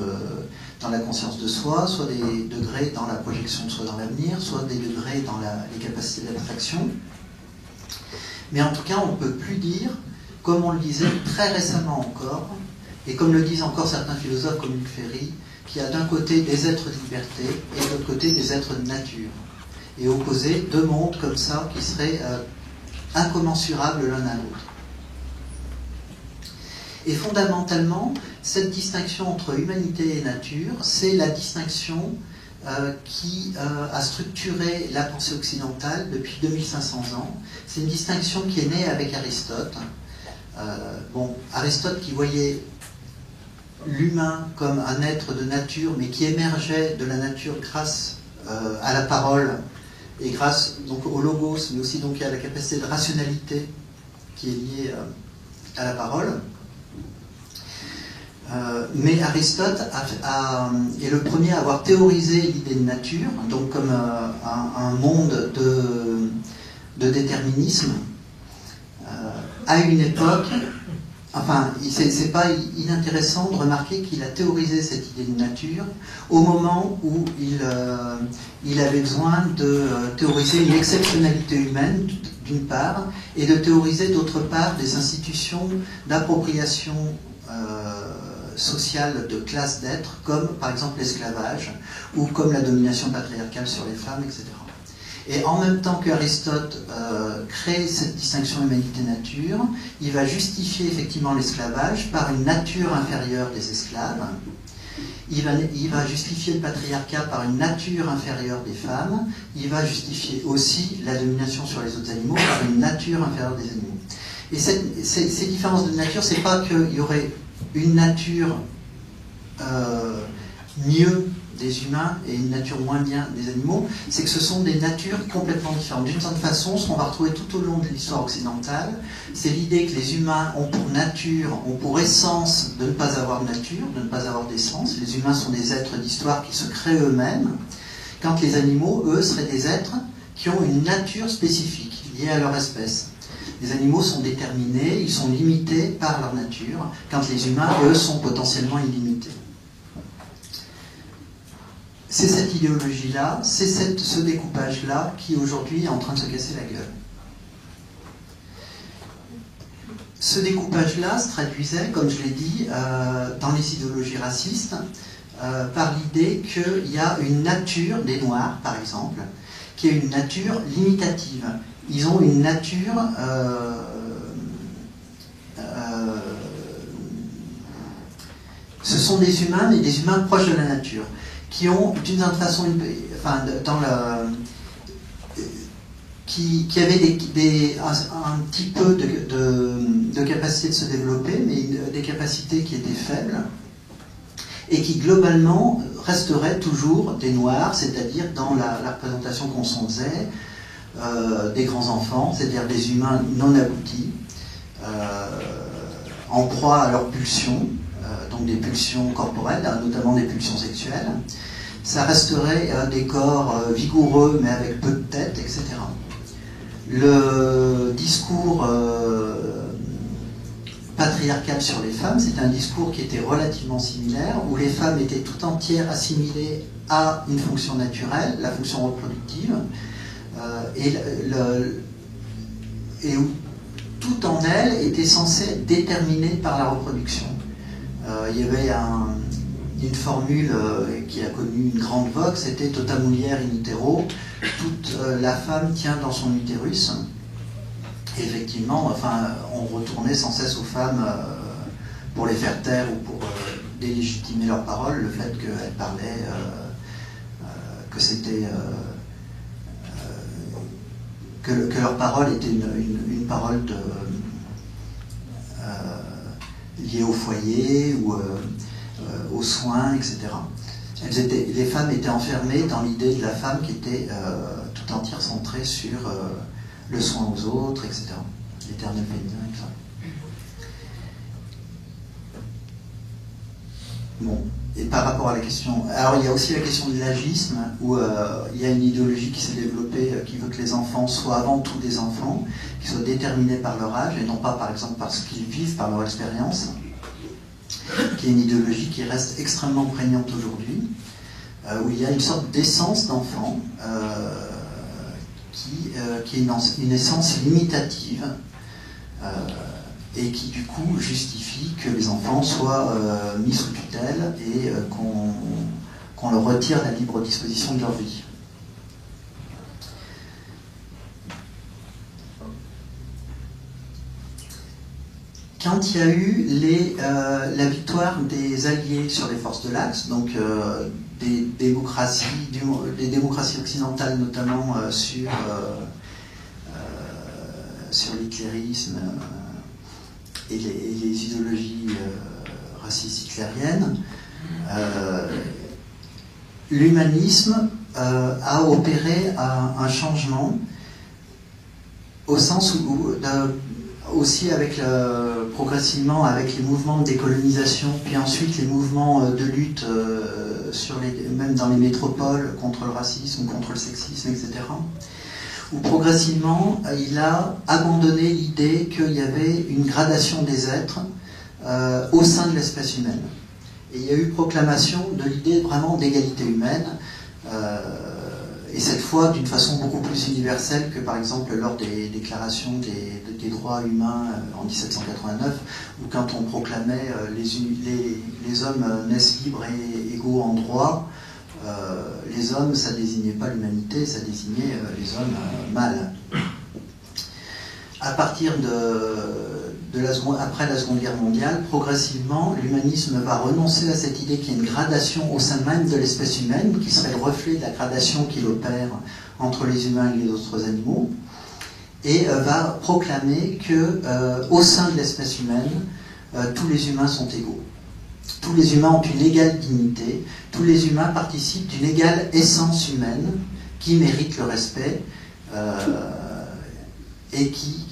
dans la conscience de soi, soit des degrés dans la projection de soi dans l'avenir, soit des degrés dans les capacités d'abstraction. Mais en tout cas, on ne peut plus dire, comme on le disait très récemment encore, et comme le disent encore certains philosophes comme Luc Ferry, qu'il y a d'un côté des êtres de liberté et de l'autre côté des êtres de nature. Et opposer deux mondes comme ça qui seraient incommensurables l'un à l'autre. Et fondamentalement, cette distinction entre humanité et nature, c'est la distinction qui a structuré la pensée occidentale depuis 2500 ans. C'est une distinction qui est née avec Aristote. Aristote qui voyait l'humain comme un être de nature, mais qui émergeait de la nature grâce à la parole, et grâce donc au logos, mais aussi donc à la capacité de rationalité qui est liée à la parole. Mais Aristote est le premier à avoir théorisé l'idée de nature, donc comme un monde de déterminisme, à une époque. Enfin, c'est pas inintéressant de remarquer qu'il a théorisé cette idée de nature au moment où il avait besoin de théoriser une exceptionnalité humaine, d'une part, et de théoriser, d'autre part, des institutions d'appropriation sociale de classe d'êtres, comme par exemple l'esclavage, ou comme la domination patriarcale sur les femmes, etc. Et en même temps qu'Aristote crée cette distinction humanité-nature, il va justifier effectivement l'esclavage par une nature inférieure des esclaves. Il va justifier le patriarcat par une nature inférieure des femmes. Il va justifier aussi la domination sur les autres animaux par une nature inférieure des animaux. Et ces différences de nature, c'est pas qu'il y aurait une nature mieux des humains et une nature moins bien des animaux, c'est que ce sont des natures complètement différentes. D'une certaine façon, ce qu'on va retrouver tout au long de l'histoire occidentale, c'est l'idée que les humains ont pour nature, ont pour essence de ne pas avoir de nature, de ne pas avoir d'essence. Les humains sont des êtres d'histoire qui se créent eux-mêmes, quand les animaux, eux, seraient des êtres qui ont une nature spécifique, liée à leur espèce. Les animaux sont déterminés, ils sont limités par leur nature, quand les humains, eux, sont potentiellement illimités. C'est cette idéologie-là, c'est ce découpage-là qui aujourd'hui est en train de se casser la gueule. Ce découpage-là se traduisait, comme je l'ai dit, dans les idéologies racistes, par l'idée qu'il y a une nature des Noirs, par exemple, qui est une nature limitative. Ils ont une nature ce sont des humains, mais des humains proches de la nature, qui ont d'une certaine façon, qui avaient un petit peu de capacité de se développer, mais des capacités qui étaient faibles, et qui globalement resteraient toujours des noirs, c'est-à-dire dans la représentation qu'on s'en faisait, des grands enfants, c'est-à-dire des humains non aboutis, en proie à leurs pulsions, donc des pulsions corporelles, notamment des pulsions sexuelles. Ça resterait des corps vigoureux mais avec peu de tête, etc. Le discours patriarcal sur les femmes, c'était un discours qui était relativement similaire, où les femmes étaient tout entières assimilées à une fonction naturelle, la fonction reproductive, et où tout en elles était censé être déterminé par la reproduction. Il y avait une formule qui a connu une grande vogue, c'était tota mulier in utero, toute la femme tient dans son utérus. Et effectivement, on retournait sans cesse aux femmes pour les faire taire ou pour délégitimer leurs paroles, le fait qu'elles parlaient, que c'était que leur parole était une parole liée au foyer ou aux soins, etc. Les femmes étaient enfermées dans l'idée de la femme qui était tout entière centrée sur le soin aux autres, etc. L'éternel féminin, etc. Bon. Et par rapport à la question... Alors, il y a aussi la question de l'agisme, où il y a une idéologie qui s'est développée, qui veut que les enfants soient avant tout des enfants, qui soient déterminés par leur âge, et non pas, par exemple, par ce qu'ils vivent, par leur expérience, qui est une idéologie qui reste extrêmement prégnante aujourd'hui, où il y a une sorte d'essence d'enfant, qui est une essence limitative, et qui du coup justifie que les enfants soient mis sous tutelle et qu'on leur retire la libre disposition de leur vie. Quand il y a eu la victoire des Alliés sur les forces de l'Axe, donc des démocraties occidentales notamment sur l'hitlérisme et les idéologies racistes hitlériennes, l'humanisme a opéré un changement au sens où aussi progressivement avec les mouvements de décolonisation, puis ensuite les mouvements de lutte même dans les métropoles contre le racisme, contre le sexisme, etc., où progressivement il a abandonné l'idée qu'il y avait une gradation des êtres au sein de l'espèce humaine. Et il y a eu proclamation de l'idée vraiment d'égalité humaine, et cette fois d'une façon beaucoup plus universelle que par exemple lors des déclarations des droits humains en 1789, où quand on proclamait les hommes naissent libres et égaux en droit, les hommes, ça désignait pas l'humanité, ça désignait les hommes mâles. À partir après la Seconde Guerre mondiale, progressivement, l'humanisme va renoncer à cette idée qu'il y a une gradation au sein même de l'espèce humaine, qui serait le reflet de la gradation qu'il opère entre les humains et les autres animaux, et va proclamer que au sein de l'espèce humaine, tous les humains sont égaux. Tous les humains ont une égale dignité, tous les humains participent d'une égale essence humaine qui mérite le respect et qui,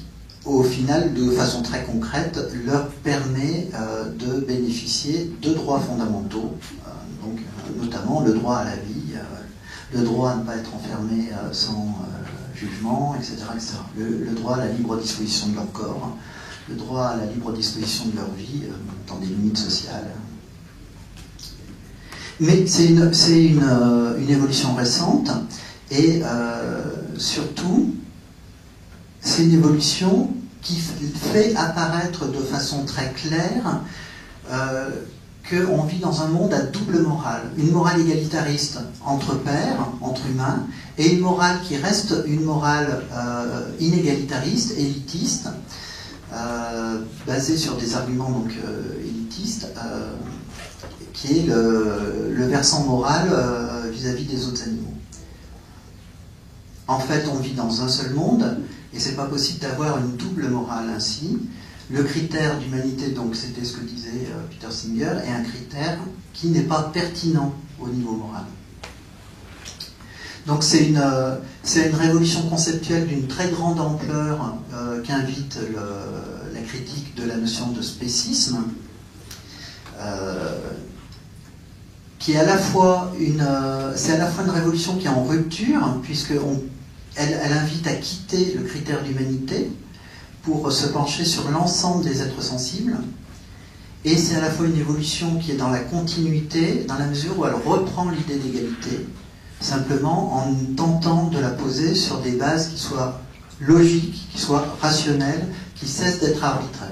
au final, de façon très concrète, leur permet de bénéficier de droits fondamentaux, donc notamment le droit à la vie, le droit à ne pas être enfermé sans jugement, etc., etc. Le droit à la libre disposition de leur corps, le droit à la libre disposition de leur vie dans des limites sociales. Mais c'est une évolution récente, et surtout, c'est une évolution qui fait apparaître de façon très claire qu'on vit dans un monde à double morale. Une morale égalitariste entre pairs, entre humains, et une morale qui reste une morale inégalitariste, élitiste, basée sur des arguments donc élitistes, qui est le versant moral vis-à-vis des autres animaux. En fait, on vit dans un seul monde, et c'est pas possible d'avoir une double morale ainsi. Le critère d'humanité, donc c'était ce que disait Peter Singer, est un critère qui n'est pas pertinent au niveau moral. Donc c'est une révolution conceptuelle d'une très grande ampleur qu'invite la critique de la notion de spécisme, qui est à la fois une révolution qui est en rupture, puisqu'elle invite à quitter le critère d'humanité pour se pencher sur l'ensemble des êtres sensibles, et c'est à la fois une évolution qui est dans la continuité, dans la mesure où elle reprend l'idée d'égalité, simplement en tentant de la poser sur des bases qui soient logiques, qui soient rationnelles, qui cessent d'être arbitraires.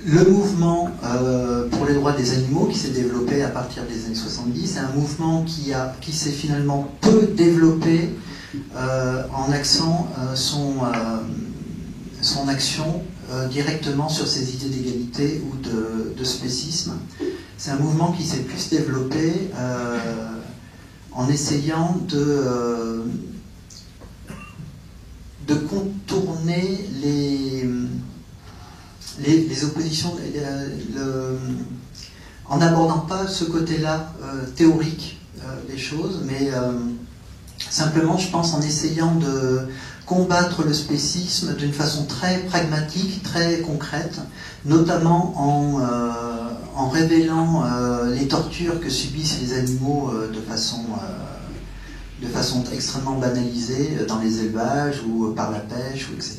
Le mouvement pour les droits des animaux qui s'est développé à partir des années 70, c'est un mouvement qui s'est finalement peu développé en axant son action directement sur ces idées d'égalité ou de spécisme. C'est un mouvement qui s'est plus développé en essayant de contourner les oppositions, en n'abordant pas ce côté-là théorique des choses, mais simplement, je pense, en essayant de combattre le spécisme d'une façon très pragmatique, très concrète, notamment en révélant les tortures que subissent les animaux de façon extrêmement banalisée dans les élevages ou par la pêche, ou etc.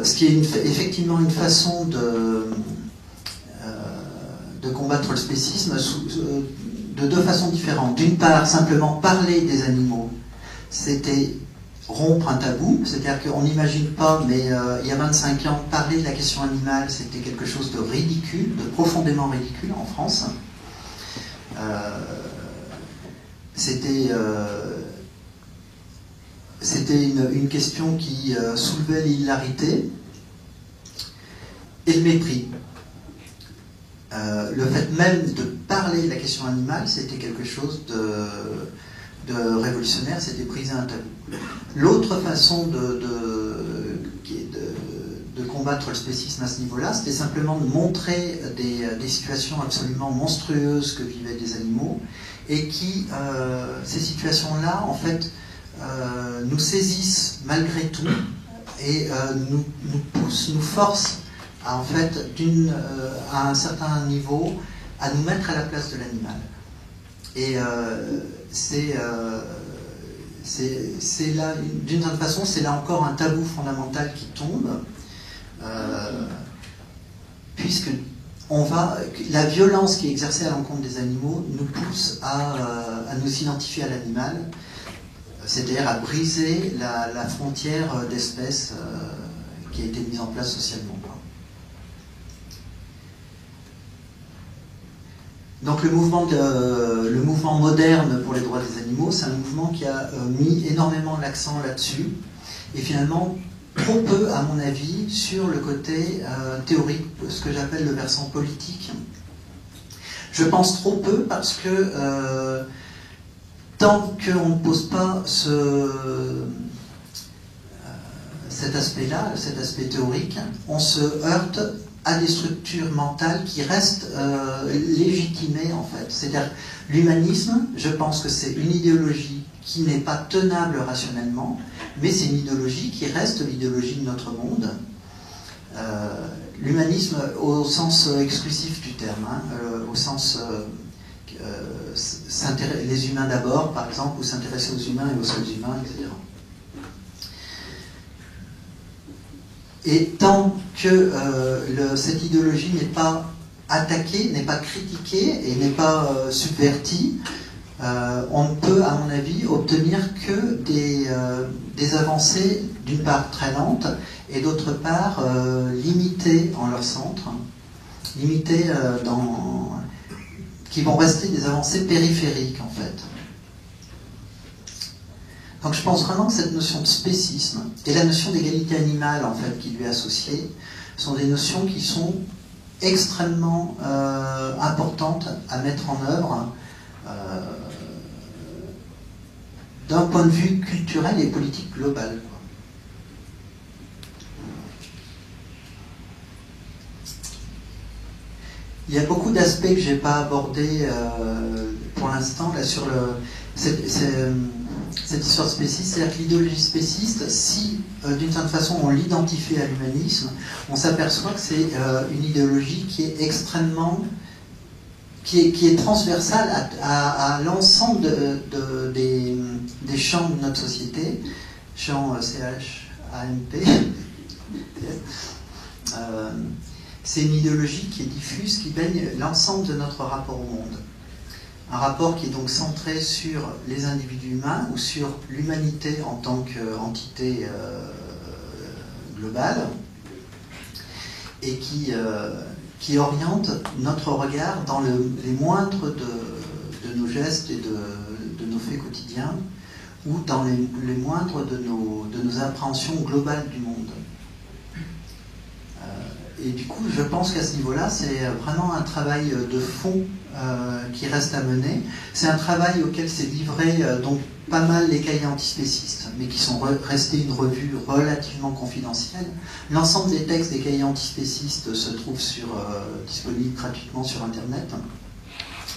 Ce qui est effectivement une façon de combattre le spécisme de deux façons différentes. D'une part, simplement parler des animaux, c'était rompre un tabou, c'est-à-dire qu'on n'imagine pas, mais il y a 25 ans, parler de la question animale, c'était quelque chose de ridicule, de profondément ridicule en France. C'était une question qui soulevait l'hilarité et le mépris. Le fait même de parler de la question animale, c'était quelque chose de révolutionnaire, c'était briser un tabou. L'autre façon de combattre le spécisme à ce niveau-là, c'était simplement de montrer des situations absolument monstrueuses que vivaient des animaux, et qui, ces situations-là, en fait, nous saisissent malgré tout et nous poussent, nous forcent en fait, à un certain niveau à nous mettre à la place de l'animal. Et c'est là, d'une certaine façon, c'est là encore un tabou fondamental qui tombe, puisque la violence qui est exercée à l'encontre des animaux nous pousse à nous identifier à l'animal, c'est-à-dire à briser la frontière d'espèce qui a été mise en place socialement. Donc le mouvement moderne pour les droits des animaux, c'est un mouvement qui a mis énormément l'accent là-dessus, et finalement trop peu, à mon avis, sur le côté théorique, ce que j'appelle le versant politique. Je pense trop peu parce que tant qu'on ne pose pas cet aspect-là, cet aspect théorique, on se heurte à des structures mentales qui restent légitimées, en fait. C'est-à-dire, l'humanisme, je pense que c'est une idéologie qui n'est pas tenable rationnellement, mais c'est une idéologie qui reste l'idéologie de notre monde. L'humanisme au sens exclusif du terme, hein, au sens les humains d'abord, par exemple, ou s'intéresser aux humains et aux seuls humains, etc. Et tant que cette idéologie n'est pas attaquée, n'est pas critiquée et n'est pas subvertie, on ne peut, à mon avis, obtenir que des avancées, d'une part très lentes, et d'autre part limitées en leur centre, limitées qui vont rester des avancées périphériques, en fait. Donc je pense vraiment que cette notion de spécisme et la notion d'égalité animale en fait qui lui est associée sont des notions qui sont extrêmement importantes à mettre en œuvre d'un point de vue culturel et politique global. Il y a beaucoup d'aspects que je n'ai pas abordés pour l'instant là, sur cette histoire spéciste. C'est-à-dire que l'idéologie spéciste, si d'une certaine façon on l'identifie à l'humanisme, on s'aperçoit que c'est une idéologie qui est extrêmement... qui est transversale à l'ensemble des champs de notre société, champs CHAMP. C'est une idéologie qui est diffuse, qui baigne l'ensemble de notre rapport au monde. Un rapport qui est donc centré sur les individus humains ou sur l'humanité en tant qu'entité globale et qui oriente notre regard dans les moindres de nos gestes et de nos faits quotidiens ou dans les moindres de nos appréhensions globales du monde. Et du coup, je pense qu'à ce niveau-là, c'est vraiment un travail de fond qui reste à mener. C'est un travail auquel s'est livré donc pas mal les cahiers antispécistes, mais qui sont restés une revue relativement confidentielle. L'ensemble des textes des cahiers antispécistes se trouvent disponibles gratuitement sur Internet,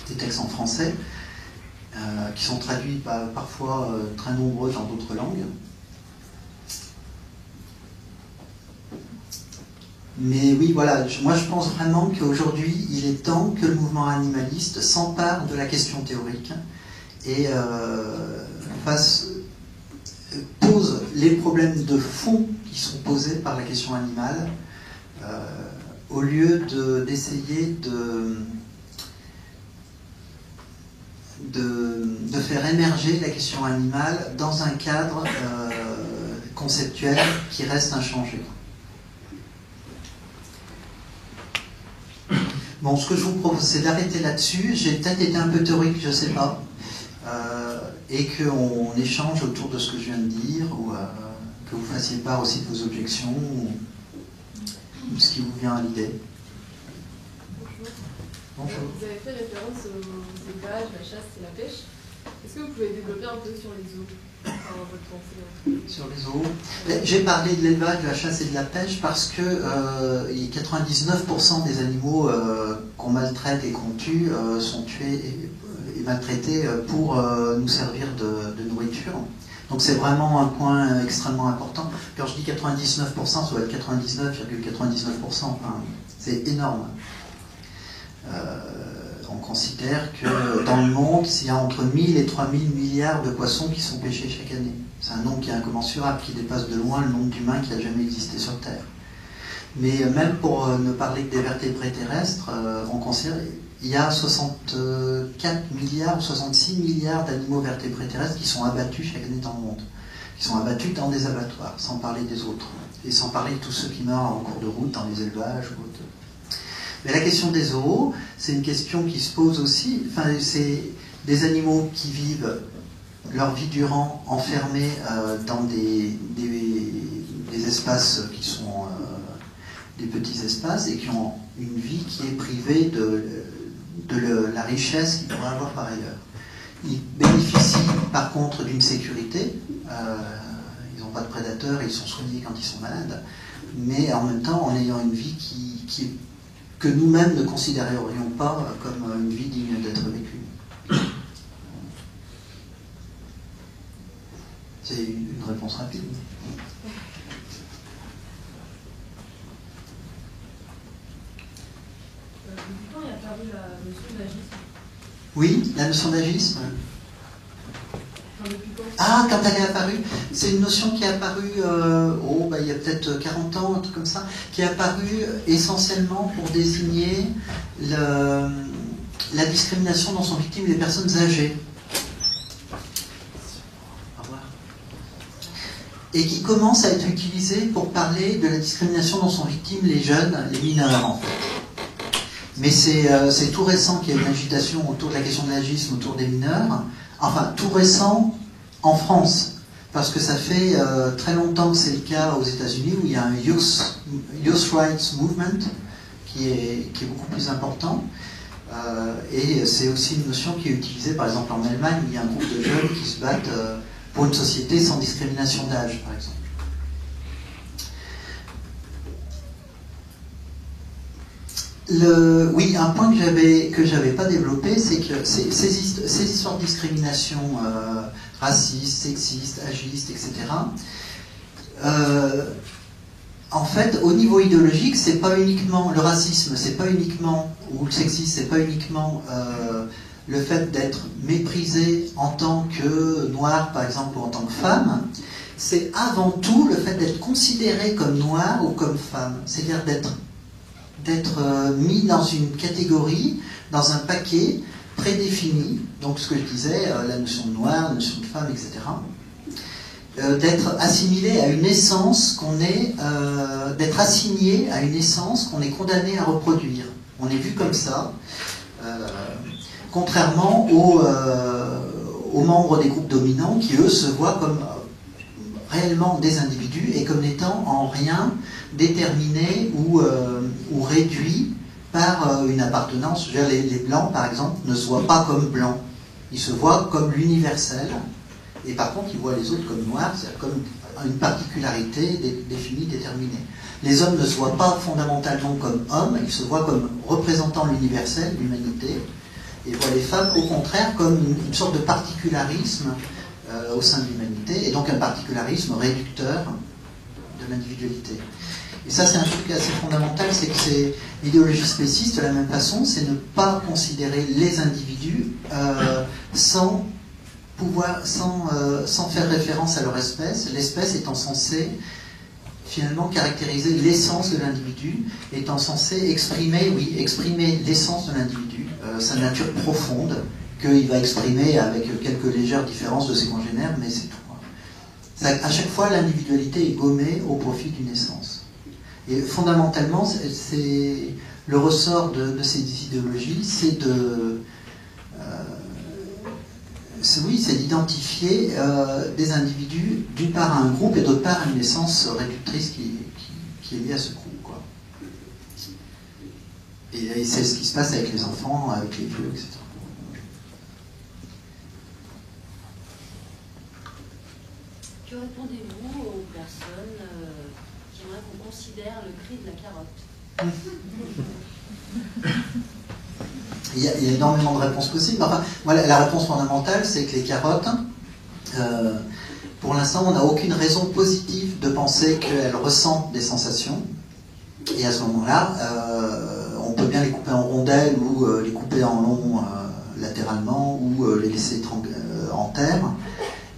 des textes en français, qui sont traduits parfois très nombreux dans d'autres langues. Mais oui, voilà, moi je pense vraiment qu'aujourd'hui, il est temps que le mouvement animaliste s'empare de la question théorique et pose les problèmes de fond qui sont posés par la question animale, au lieu d'essayer de faire émerger la question animale dans un cadre conceptuel qui reste inchangé. Bon, ce que je vous propose, c'est d'arrêter là-dessus. J'ai peut-être été un peu théorique, je ne sais pas, et qu'on échange autour de ce que je viens de dire, ou que vous fassiez part aussi de vos objections, ou ce qui vous vient à l'idée. Bonjour. Vous avez fait référence aux élevages, la chasse et la pêche. Est-ce que vous pouvez développer un peu sur les zoos, votre pensée sur les zoos? J'ai parlé de l'élevage, de la chasse et de la pêche parce que 99% des animaux qu'on maltraite et qu'on tue sont tués et maltraités pour nous servir de nourriture. Donc c'est vraiment un point extrêmement important. Quand je dis 99%, ça doit être 99,99%. Enfin, c'est énorme. On considère que dans le monde, il y a entre 1000 et 3000 milliards de poissons qui sont pêchés chaque année. C'est un nombre qui est incommensurable, qui dépasse de loin le nombre d'humains qui a jamais existé sur Terre. Mais même pour ne parler que des vertébrés terrestres, on considère qu'il y a 64 milliards, 66 milliards d'animaux vertébrés terrestres qui sont abattus chaque année dans le monde. Qui sont abattus dans des abattoirs, sans parler des autres. Et sans parler de tous ceux qui meurent en cours de route dans les élevages ou autres. Mais la question des zoos, c'est une question qui se pose aussi. Enfin, c'est des animaux qui vivent leur vie durant enfermés dans des espaces qui sont des petits espaces et qui ont une vie qui est privée de la richesse qu'ils pourraient avoir par ailleurs. Ils bénéficient par contre d'une sécurité. Ils n'ont pas de prédateurs et ils sont soignés quand ils sont malades. Mais en même temps, en ayant une vie que nous-mêmes ne considérerions pas comme une vie digne d'être vécue. C'est une réponse rapide. Depuis quand est apparue la notion d'agisme? Oui, la notion d'agisme. Ah, quand elle est apparue, c'est une notion qui est apparue il y a peut-être 40 ans, un truc comme ça, qui est apparue essentiellement pour désigner la discrimination dont sont victimes les personnes âgées. Au revoir. Et qui commence à être utilisée pour parler de la discrimination dont sont victimes les jeunes, les mineurs en fait. Mais c'est tout récent qu'il y a une agitation autour de la question de l'agisme, autour des mineurs. Enfin, tout récent en France. parce que ça fait très longtemps que c'est le cas aux États-Unis, où il y a un Youth Rights Movement qui est beaucoup plus important. Et c'est aussi une notion qui est utilisée, par exemple, en Allemagne, où il y a un groupe de jeunes qui se battent pour une société sans discrimination d'âge, par exemple. Oui, un point que j'avais pas développé, c'est que ces histoires de discrimination raciste, sexiste, agiste, etc. En fait, au niveau idéologique, c'est pas uniquement le racisme, c'est pas uniquement, ou le sexisme, c'est pas uniquement le fait d'être méprisé en tant que noir, par exemple, ou en tant que femme. C'est avant tout le fait d'être considéré comme noir ou comme femme, c'est-à-dire d'être mis dans une catégorie, dans un paquet prédéfini, donc ce que je disais, la notion de noir, la notion de femme, etc. D'être assimilé à une essence d'être assigné à une essence qu'on est condamné à reproduire. On est vu comme ça, contrairement aux membres des groupes dominants qui, eux, se voient comme réellement des individus et comme n'étant en rien déterminés ou réduits par une appartenance. Je veux dire, les blancs, par exemple, ne se voient pas comme blancs. Ils se voient comme l'universel. Et par contre, ils voient les autres comme noirs, c'est-à-dire comme une particularité définie, déterminée. Les hommes ne se voient pas fondamentalement comme hommes, ils se voient comme représentant l'universel, l'humanité, et voient les femmes, au contraire, comme une sorte de particularisme au sein de l'humanité, et donc un particularisme réducteur de l'individualité. Et ça, c'est un truc assez fondamental, c'est que c'est l'idéologie spéciste, de la même façon, c'est ne pas considérer les individus sans faire référence à leur espèce, l'espèce étant censée finalement caractériser l'essence de l'individu, étant censée exprimer l'essence de l'individu, sa nature profonde, qu'il va exprimer avec quelques légères différences de ses congénères, mais c'est tout. À chaque fois, l'individualité est gommée au profit d'une essence. Et fondamentalement, c'est le ressort de ces idéologies, c'est d'identifier des individus, d'une part à un groupe et d'autre part à une essence réductrice qui est liée à ce groupe, quoi. Et c'est ce qui se passe avec les enfants, avec les vieux, etc. Que répondez-vous aux personnes qui aimeraient qu'on considère le cri de la carotte? Il y a énormément de réponses possibles. Enfin, voilà, la réponse fondamentale, c'est que les carottes, pour l'instant, on n'a aucune raison positive de penser qu'elles ressentent des sensations. Et à ce moment-là, on peut bien les couper en rondelles ou les couper en long latéralement ou les laisser en terre.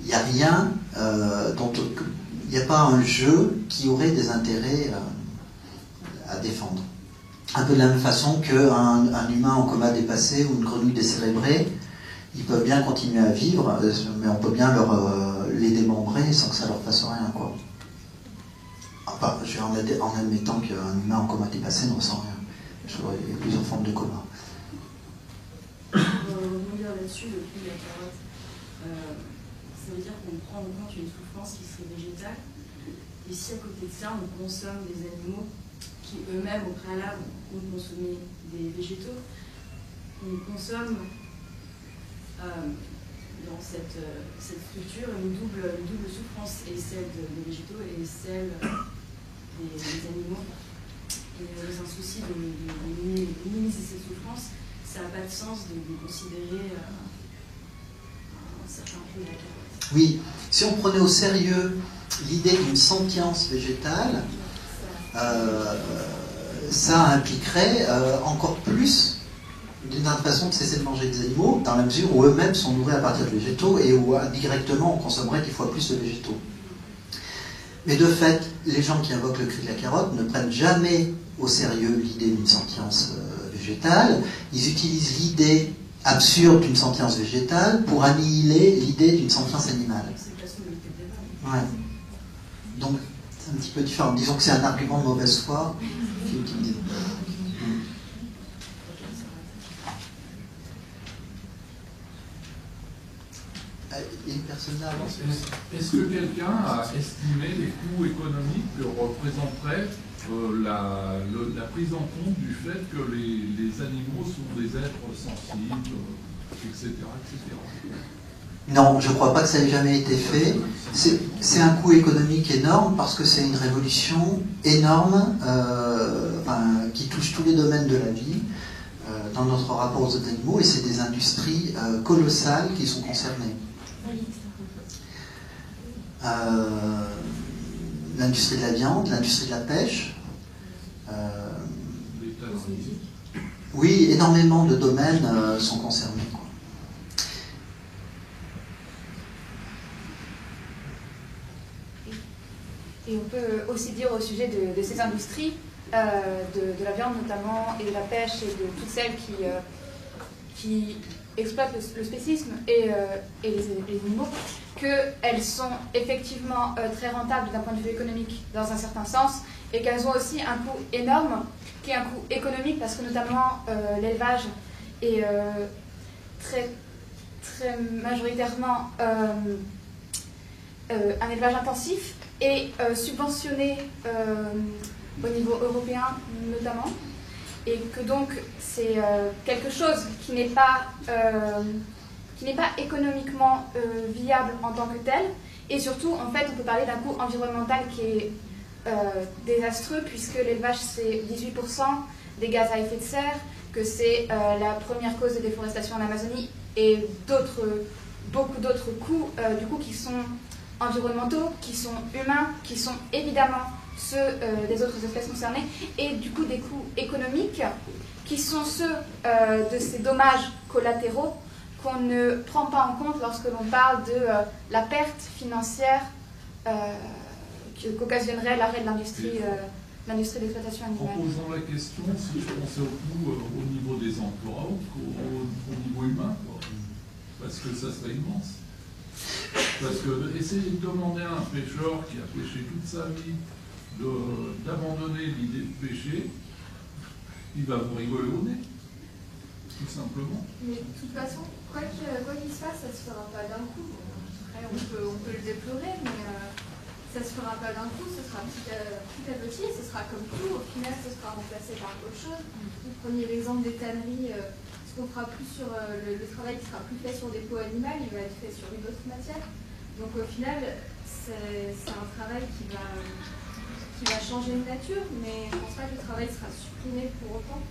Il n'y a rien il n'y a pas un jeu qui aurait des intérêts à défendre. Un peu de la même façon qu'un humain en coma dépassé ou une grenouille décérébrée, ils peuvent bien continuer à vivre, mais on peut bien les démembrer sans que ça leur fasse rien, quoi. Enfin, en admettant qu'un humain en coma dépassé ne ressent rien. Il y a plusieurs formes de coma. Pour rebondir là-dessus, le cri de la carotte, ça veut dire qu'on prend en compte une souffrance qui serait végétale. Et si à côté de ça, on consomme des animaux qui eux-mêmes, au préalable, ont consommé des végétaux, on consomme dans cette structure une double souffrance, et celle des végétaux et celle des animaux. Et dans un souci de minimiser cette souffrance, ça n'a pas de sens de considérer un certain prix de la carotte. Oui, si on prenait au sérieux l'idée d'une sentience végétale, ça impliquerait encore plus d'une façon de cesser de manger des animaux, dans la mesure où eux-mêmes sont nourris à partir de végétaux et où indirectement on consommerait 10 fois plus de végétaux. Mais de fait, les gens qui invoquent le cri de la carotte ne prennent jamais au sérieux l'idée d'une sentience végétale. Ils utilisent l'idée absurde d'une sentience végétale pour annihiler l'idée d'une sentience animale. Ouais. Donc, c'est un petit peu différent. Disons que c'est un argument de mauvaise foi qui est utilisé. Il y a une personne là avance. Est-ce que quelqu'un a estimé les coûts économiques que représenterait la prise en compte du fait que les animaux sont des êtres sensibles, etc., etc. Non, je ne crois pas que ça ait jamais été fait. C'est un coût économique énorme parce que c'est une révolution énorme qui touche tous les domaines de la vie dans notre rapport aux autres animaux, et c'est des industries colossales qui sont concernées. L'industrie de la viande, l'industrie de la pêche. Oui, énormément de domaines sont concernés. Et on peut aussi dire au sujet de ces industries, de la viande notamment, et de la pêche, et de toutes celles qui exploitent le spécisme et les animaux, qu'elles sont effectivement très rentables d'un point de vue économique dans un certain sens, et qu'elles ont aussi un coût énorme, qui est un coût économique, parce que notamment l'élevage est très, très majoritairement un élevage intensif, et subventionné au niveau européen notamment, et que donc c'est quelque chose qui n'est pas économiquement viable en tant que tel, et surtout en fait on peut parler d'un coût environnemental qui est désastreux, puisque l'élevage c'est 18% des gaz à effet de serre, que c'est la première cause de déforestation en Amazonie, et beaucoup d'autres coûts du coup qui sont environnementaux, qui sont humains, qui sont évidemment ceux des autres espèces concernées, et du coup des coûts économiques qui sont ceux de ces dommages collatéraux qu'on ne prend pas en compte lorsque l'on parle de la perte financière qu'occasionnerait l'arrêt de l'industrie d'exploitation animale. En posant la question, si je pensais au coût au niveau des emplois ou au niveau humain, quoi. Parce que ça serait immense. Parce que essayer de demander à un pêcheur qui a pêché toute sa vie d'abandonner l'idée de pêcher, il va vous rigoler au nez, tout simplement. Mais de toute façon, quoi qu'il se fasse, ça se fera pas d'un coup. Après, on peut le déplorer, mais ça se fera pas d'un coup, ce sera petit à petit, ce sera comme tout, au final, ce sera remplacé par autre chose. Vous preniez l'exemple des tanneries, ce qu'on fera plus sur le travail qui sera plus fait sur des peaux animales, il va être fait sur une autre matière. Donc au final, c'est un travail qui va changer de nature, mais je ne pense pas que le travail sera supprimé pour autant.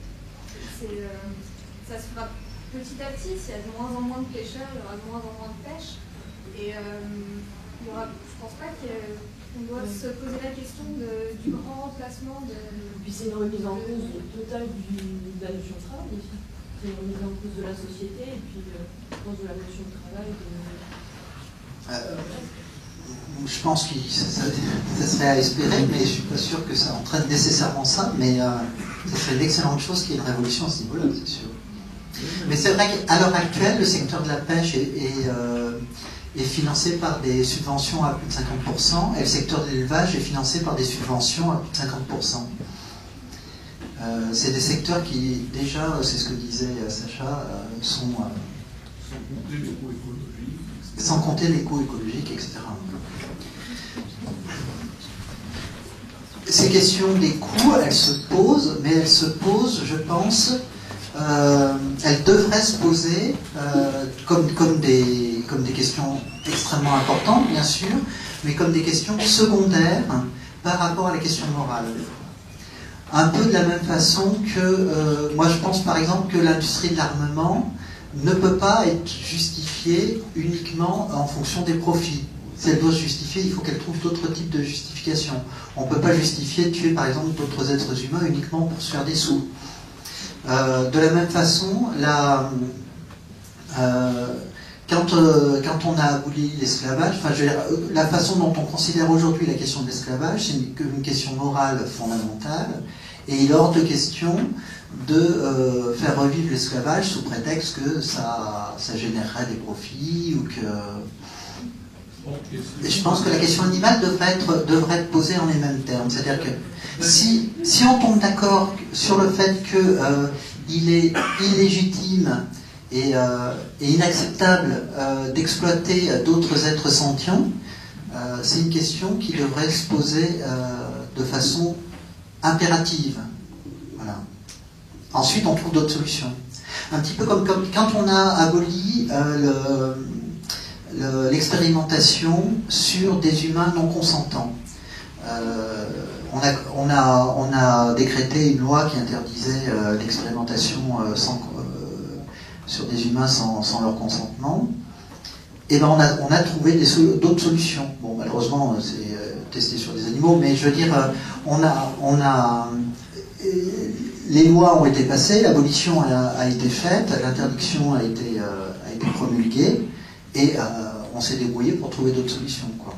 Ça se fera petit à petit, s'il y a de moins en moins de pêcheurs, il y aura de moins en moins de pêche. Et je ne pense pas qu'on doit se poser la question du grand remplacement de... Et puis c'est une remise en cause totale de la notion de travail aussi. C'est une remise en cause de la société, et puis je pense de la notion de travail. Je pense que ça serait à espérer, mais je ne suis pas sûr que ça entraîne nécessairement ça, mais ça serait une excellente chose qu'il y ait une révolution à ce niveau-là, c'est sûr. Mais c'est vrai qu'à l'heure actuelle, le secteur de la pêche est financé par des subventions à plus de 50%, et le secteur de l'élevage est financé par des subventions à plus de 50%. C'est des secteurs qui, déjà, c'est ce que disait Sacha, sont... sans compter les coûts écologiques, etc. Ces questions des coûts, elles se posent, mais elles se posent, je pense, elles devraient se poser comme des questions extrêmement importantes, bien sûr, mais comme des questions secondaires par rapport à la question morale. Un peu de la même façon que, moi je pense par exemple que l'industrie de l'armement ne peut pas être justifiée uniquement en fonction des profits. Si elle doit se justifier, il faut qu'elle trouve d'autres types de justifications. On ne peut pas justifier de tuer par exemple d'autres êtres humains uniquement pour se faire des sous. De la même façon, quand on a aboli l'esclavage, la façon dont on considère aujourd'hui la question de l'esclavage, c'est une question morale fondamentale, et il est hors de question de faire revivre l'esclavage sous prétexte que ça générerait des profits, ou que... Et je pense que la question animale devrait être posée en les mêmes termes. C'est-à-dire que si on tombe d'accord sur le fait qu'il est illégitime et inacceptable d'exploiter d'autres êtres sentients, c'est une question qui devrait se poser de façon impérative. Voilà. Ensuite, on trouve d'autres solutions. Un petit peu comme quand on a aboli l'expérimentation sur des humains non consentants. On a décrété une loi qui interdisait l'expérimentation sur des humains sans leur consentement. Et ben on a trouvé d'autres solutions. Bon, malheureusement, c'est testé sur des animaux, mais je veux dire, les lois ont été passées, l'abolition a été faite, l'interdiction a été promulguée, et on s'est débrouillé pour trouver d'autres solutions, quoi.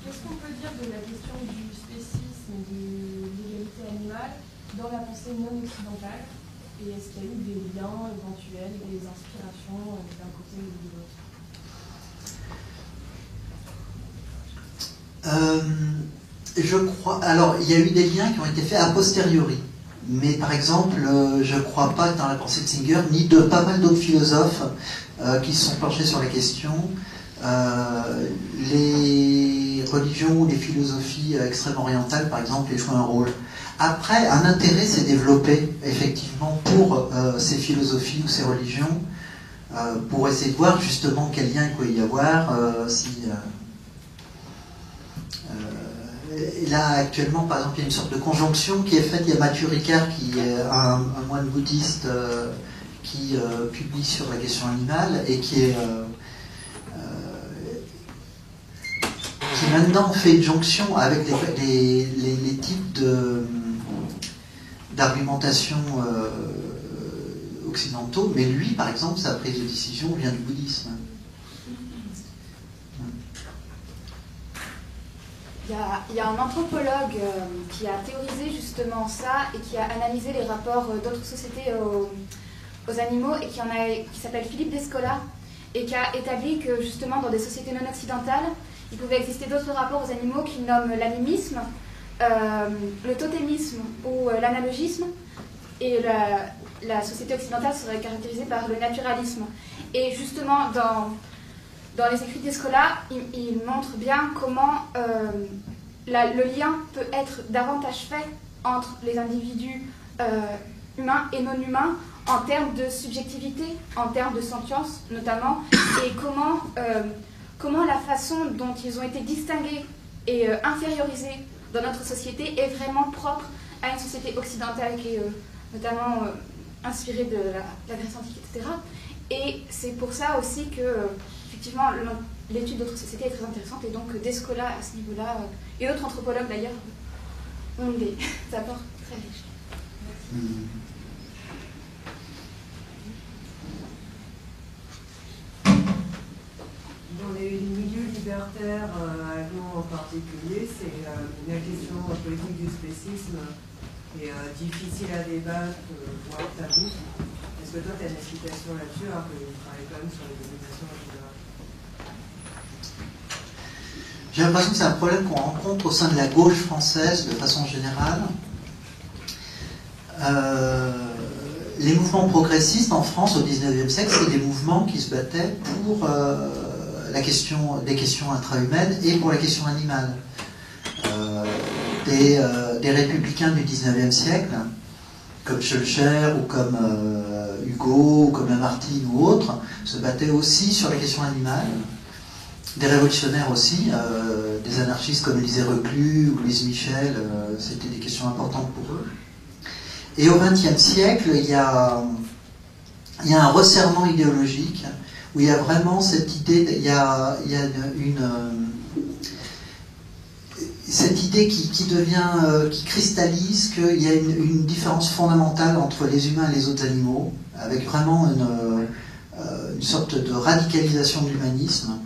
Qu'est-ce qu'on peut dire de la question du spécisme et de l'égalité animale dans la pensée non occidentale? Et est-ce qu'il y a eu des liens éventuels, des inspirations d'un côté ou de l'autre? Je crois. Alors, il y a eu des liens qui ont été faits a posteriori. Mais par exemple, je ne crois pas que dans la pensée de Singer, ni de pas mal d'autres philosophes qui se sont penchés sur la question, les religions ou les philosophies extrêmes orientales, par exemple, aient joué un rôle. Après, un intérêt s'est développé, effectivement, pour ces philosophies ou ces religions, pour essayer de voir justement quel lien il peut y avoir, là, actuellement, par exemple, il y a une sorte de conjonction qui est faite. Il y a Mathieu Ricard, qui est un moine bouddhiste qui publie sur la question animale et qui maintenant fait une jonction avec les types d'argumentation occidentaux. Mais lui, par exemple, sa prise de décision vient du bouddhisme. Il y a un anthropologue qui a théorisé justement ça et qui a analysé les rapports d'autres sociétés aux animaux et qui s'appelle Philippe Descola et qui a établi que justement dans des sociétés non occidentales, il pouvait exister d'autres rapports aux animaux qu'il nomme l'animisme, le totémisme ou l'analogisme, et la société occidentale serait caractérisée par le naturalisme. Et justement dans les écrits d'Escola, il montre bien comment le lien peut être davantage fait entre les individus humains et non humains en termes de subjectivité, en termes de sentience notamment, et comment la façon dont ils ont été distingués et infériorisés dans notre société est vraiment propre à une société occidentale qui est notamment inspirée de la Grèce antique, etc. Et c'est pour ça aussi que effectivement, l'étude d'autres sociétés est très intéressante, et donc Descola à ce niveau-là, et d'autres anthropologues d'ailleurs, ont des apports très riches. Dans les milieux libertaires allemands en particulier, c'est la question politique du spécisme est difficile à débattre, voire tabou. Est-ce que toi, tu as une explication là-dessus, alors que tu travailles quand même sur les dominations en général? J'ai l'impression que c'est un problème qu'on rencontre au sein de la gauche française de façon générale. Les mouvements progressistes en France au XIXe siècle, c'est des mouvements qui se battaient pour des questions intra-humaines et pour la question animale. Des républicains du XIXe siècle, comme Schœlcher ou comme Hugo ou comme Lamartine ou autres, se battaient aussi sur la question animale. Des révolutionnaires aussi, des anarchistes comme Élisée Reclus ou Louise Michel, c'était des questions importantes pour eux. Et au XXe siècle, il y a un resserrement idéologique où il y a vraiment cette idée, cette idée qui cristallise qu'il y a une différence fondamentale entre les humains et les autres animaux, avec vraiment une sorte de radicalisation de l'humanisme.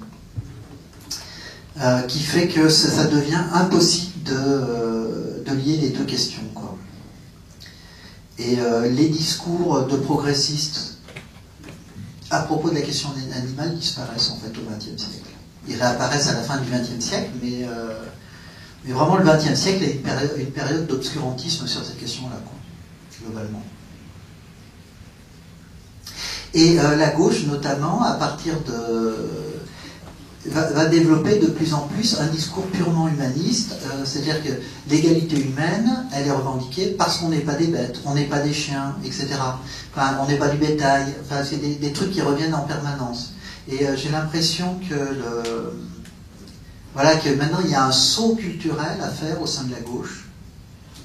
Qui fait que ça devient impossible de lier les deux questions, quoi. Et les discours de progressistes à propos de la question animale disparaissent en fait au XXe siècle. Ils réapparaissent à la fin du XXe siècle, mais Mais vraiment, le XXe siècle est une période d'obscurantisme sur cette question-là, globalement. Et la gauche, notamment, à partir de... va développer de plus en plus un discours purement humaniste, c'est-à-dire que l'égalité humaine, elle est revendiquée parce qu'on n'est pas des bêtes, on n'est pas des chiens, etc. Enfin, on n'est pas du bétail, enfin, c'est des trucs qui reviennent en permanence. Et j'ai l'impression que voilà, que maintenant il y a un saut culturel à faire au sein de la gauche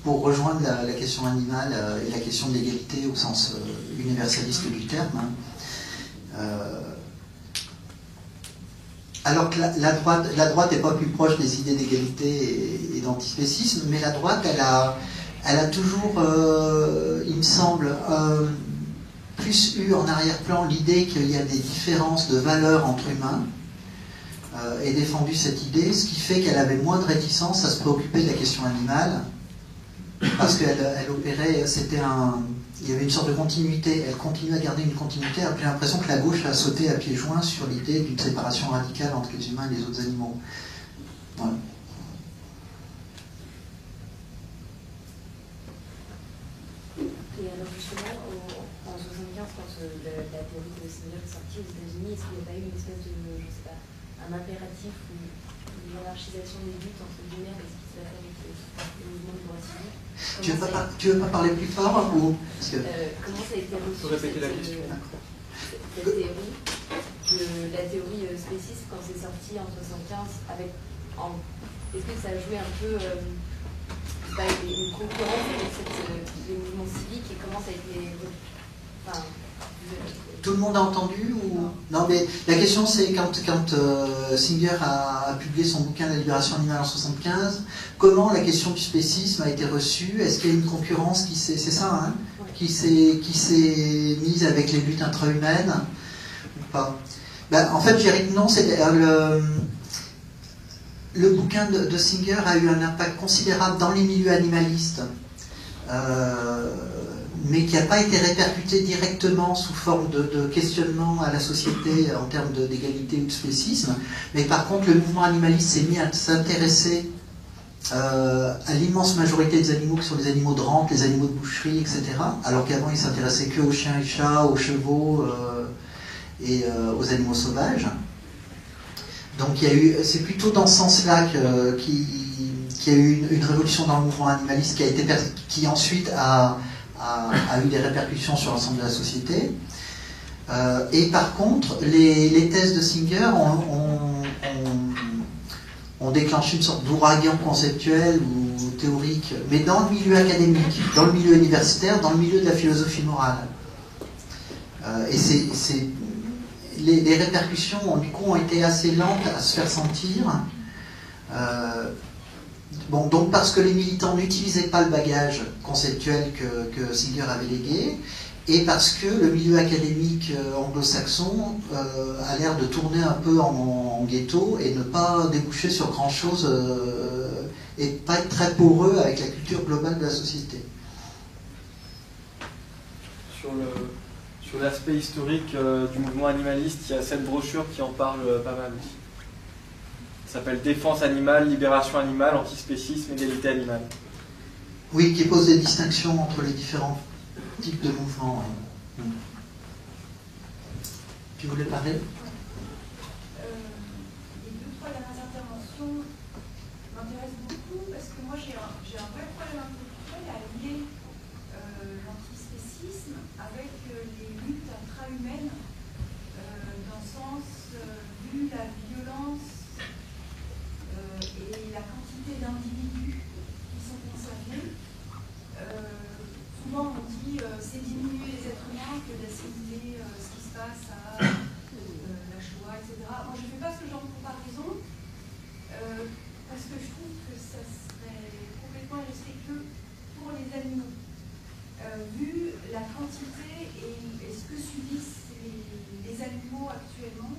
pour rejoindre la question animale et la question de l'égalité au sens universaliste du terme. Alors que la droite n'est pas plus proche des idées d'égalité et d'antispécisme, mais la droite, elle a toujours, il me semble, plus eu en arrière-plan l'idée qu'il y a des différences de valeurs entre humains, et défendu cette idée, ce qui fait qu'elle avait moins de réticence à se préoccuper de la question animale, parce qu'elle opérait, il y avait une sorte de continuité, elle continuait à garder une continuité. J'ai l'impression que la gauche a sauté à pieds joints sur l'idée d'une séparation radicale entre les humains et les autres animaux. Voilà. Et alors justement, en 75, quand la théorie de Singer est sortie aux États-Unis, est-ce qu'il n'y a pas eu une espèce de, je sais pas, un impératif ou une hiérarchisation des luttes entre guillemets de ce qui se passe avec le mouvement de droit civique? Tu veux pas parler plus fort ou parce que... Comment ça a été reçu répéter la question. Cette théorie la théorie spéciste quand c'est sorti en 75 avec est-ce que ça a joué un peu une concurrence avec les mouvements civiques et comment ça a été Tout le monde a entendu ou... Non, mais la question c'est quand Singer a publié son bouquin La libération animale en 75, comment la question du spécisme a été reçue? Est-ce qu'il y a une concurrence qui s'est, c'est ça, hein, qui s'est mise avec les luttes intrahumaines ou pas? Ben, en fait, Jerry, non, c'est le bouquin de Singer a eu un impact considérable dans les milieux animalistes. Mais qui n'a pas été répercuté directement sous forme de questionnement à la société en termes d'égalité ou de spécisme. Mais par contre, le mouvement animaliste s'est mis à s'intéresser à l'immense majorité des animaux qui sont les animaux de rente, les animaux de boucherie, etc. Alors qu'avant, il s'intéressait que aux chiens et chats, aux chevaux et aux animaux sauvages. Donc c'est plutôt dans ce sens-là qu'il y a eu une révolution dans le mouvement animaliste qui ensuite a eu des répercussions sur l'ensemble de la société. Et par contre, les thèses de Singer ont déclenché une sorte d'ouragan conceptuel ou théorique, mais dans le milieu académique, dans le milieu universitaire, dans le milieu de la philosophie morale. Et les répercussions, du coup, ont été assez lentes à se faire sentir. Donc parce que les militants n'utilisaient pas le bagage conceptuel que Singer avait légué, et parce que le milieu académique anglo-saxon a l'air de tourner un peu en ghetto et ne pas déboucher sur grand-chose et pas être très poreux avec la culture globale de la société. Sur l'aspect historique du mouvement animaliste, il y a cette brochure qui en parle pas mal aussi. Ça s'appelle Défense animale, libération animale, antispécisme, égalité animale. Oui, qui pose des distinctions entre les différents types de mouvements. Tu voulais parler? Les deux, trois dernières interventions m'intéressent beaucoup parce que moi j'ai un vrai problème intellectuel à lier l'antispécisme avec les luttes intra-humaines dans le sens, vu la violence et la quantité d'individus qui sont concernés, souvent on dit c'est diminuer les êtres humains que d'assimiler ce qui se passe à la Shoah, etc. Moi je ne fais pas ce genre de comparaison parce que je trouve que ça serait complètement irrespectueux pour les animaux. Vu la quantité et ce que subissent les animaux actuellement,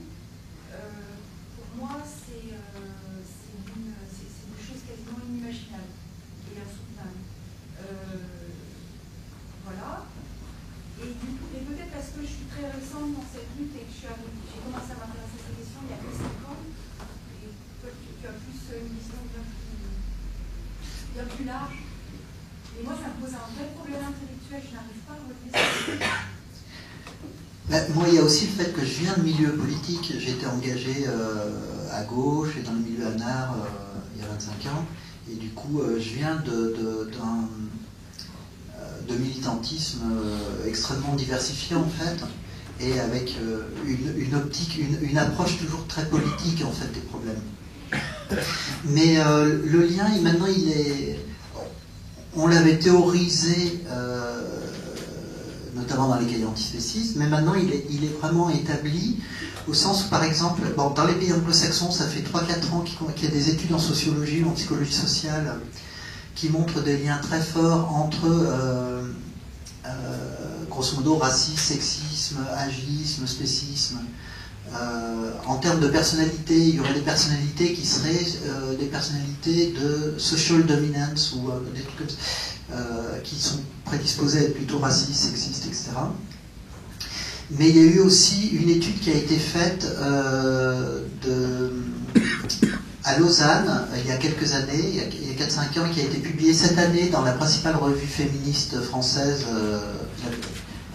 pour moi c'est des choses quasiment inimaginables et insoutenables. Voilà. Et peut-être parce que je suis très récente dans cette lutte et que j'ai commencé à m'intéresser à ces questions il y a que 5 ans, et toi tu as plus une vision bien plus bien plus large. Et moi, ça me pose un vrai problème intellectuel, je n'arrive pas à relever ça. Moi, il y a aussi le fait que je viens de milieu politique. J'ai été engagé à gauche et dans le milieu ANAR il y a 25 ans. Et du coup, je viens de militantisme extrêmement diversifié, en fait, et avec une optique, une approche toujours très politique, en fait, des problèmes. Mais le lien, maintenant, on l'avait théorisé, notamment dans les cahiers antispécistes, mais maintenant, il est vraiment établi, au sens où, par exemple, dans les pays anglo-saxons, ça fait 3-4 ans qu'il y a des études en sociologie ou en psychologie sociale qui montrent des liens très forts entre, grosso modo, racisme, sexisme, agisme, spécisme. En termes de personnalité, il y aurait des personnalités qui seraient des personnalités de social dominance ou des trucs comme ça, qui sont prédisposées à être plutôt racistes, sexistes, etc. Mais il y a eu aussi une étude qui a été faite à Lausanne, il y a quelques années, il y a 4-5 ans, qui a été publiée cette année dans la principale revue féministe française,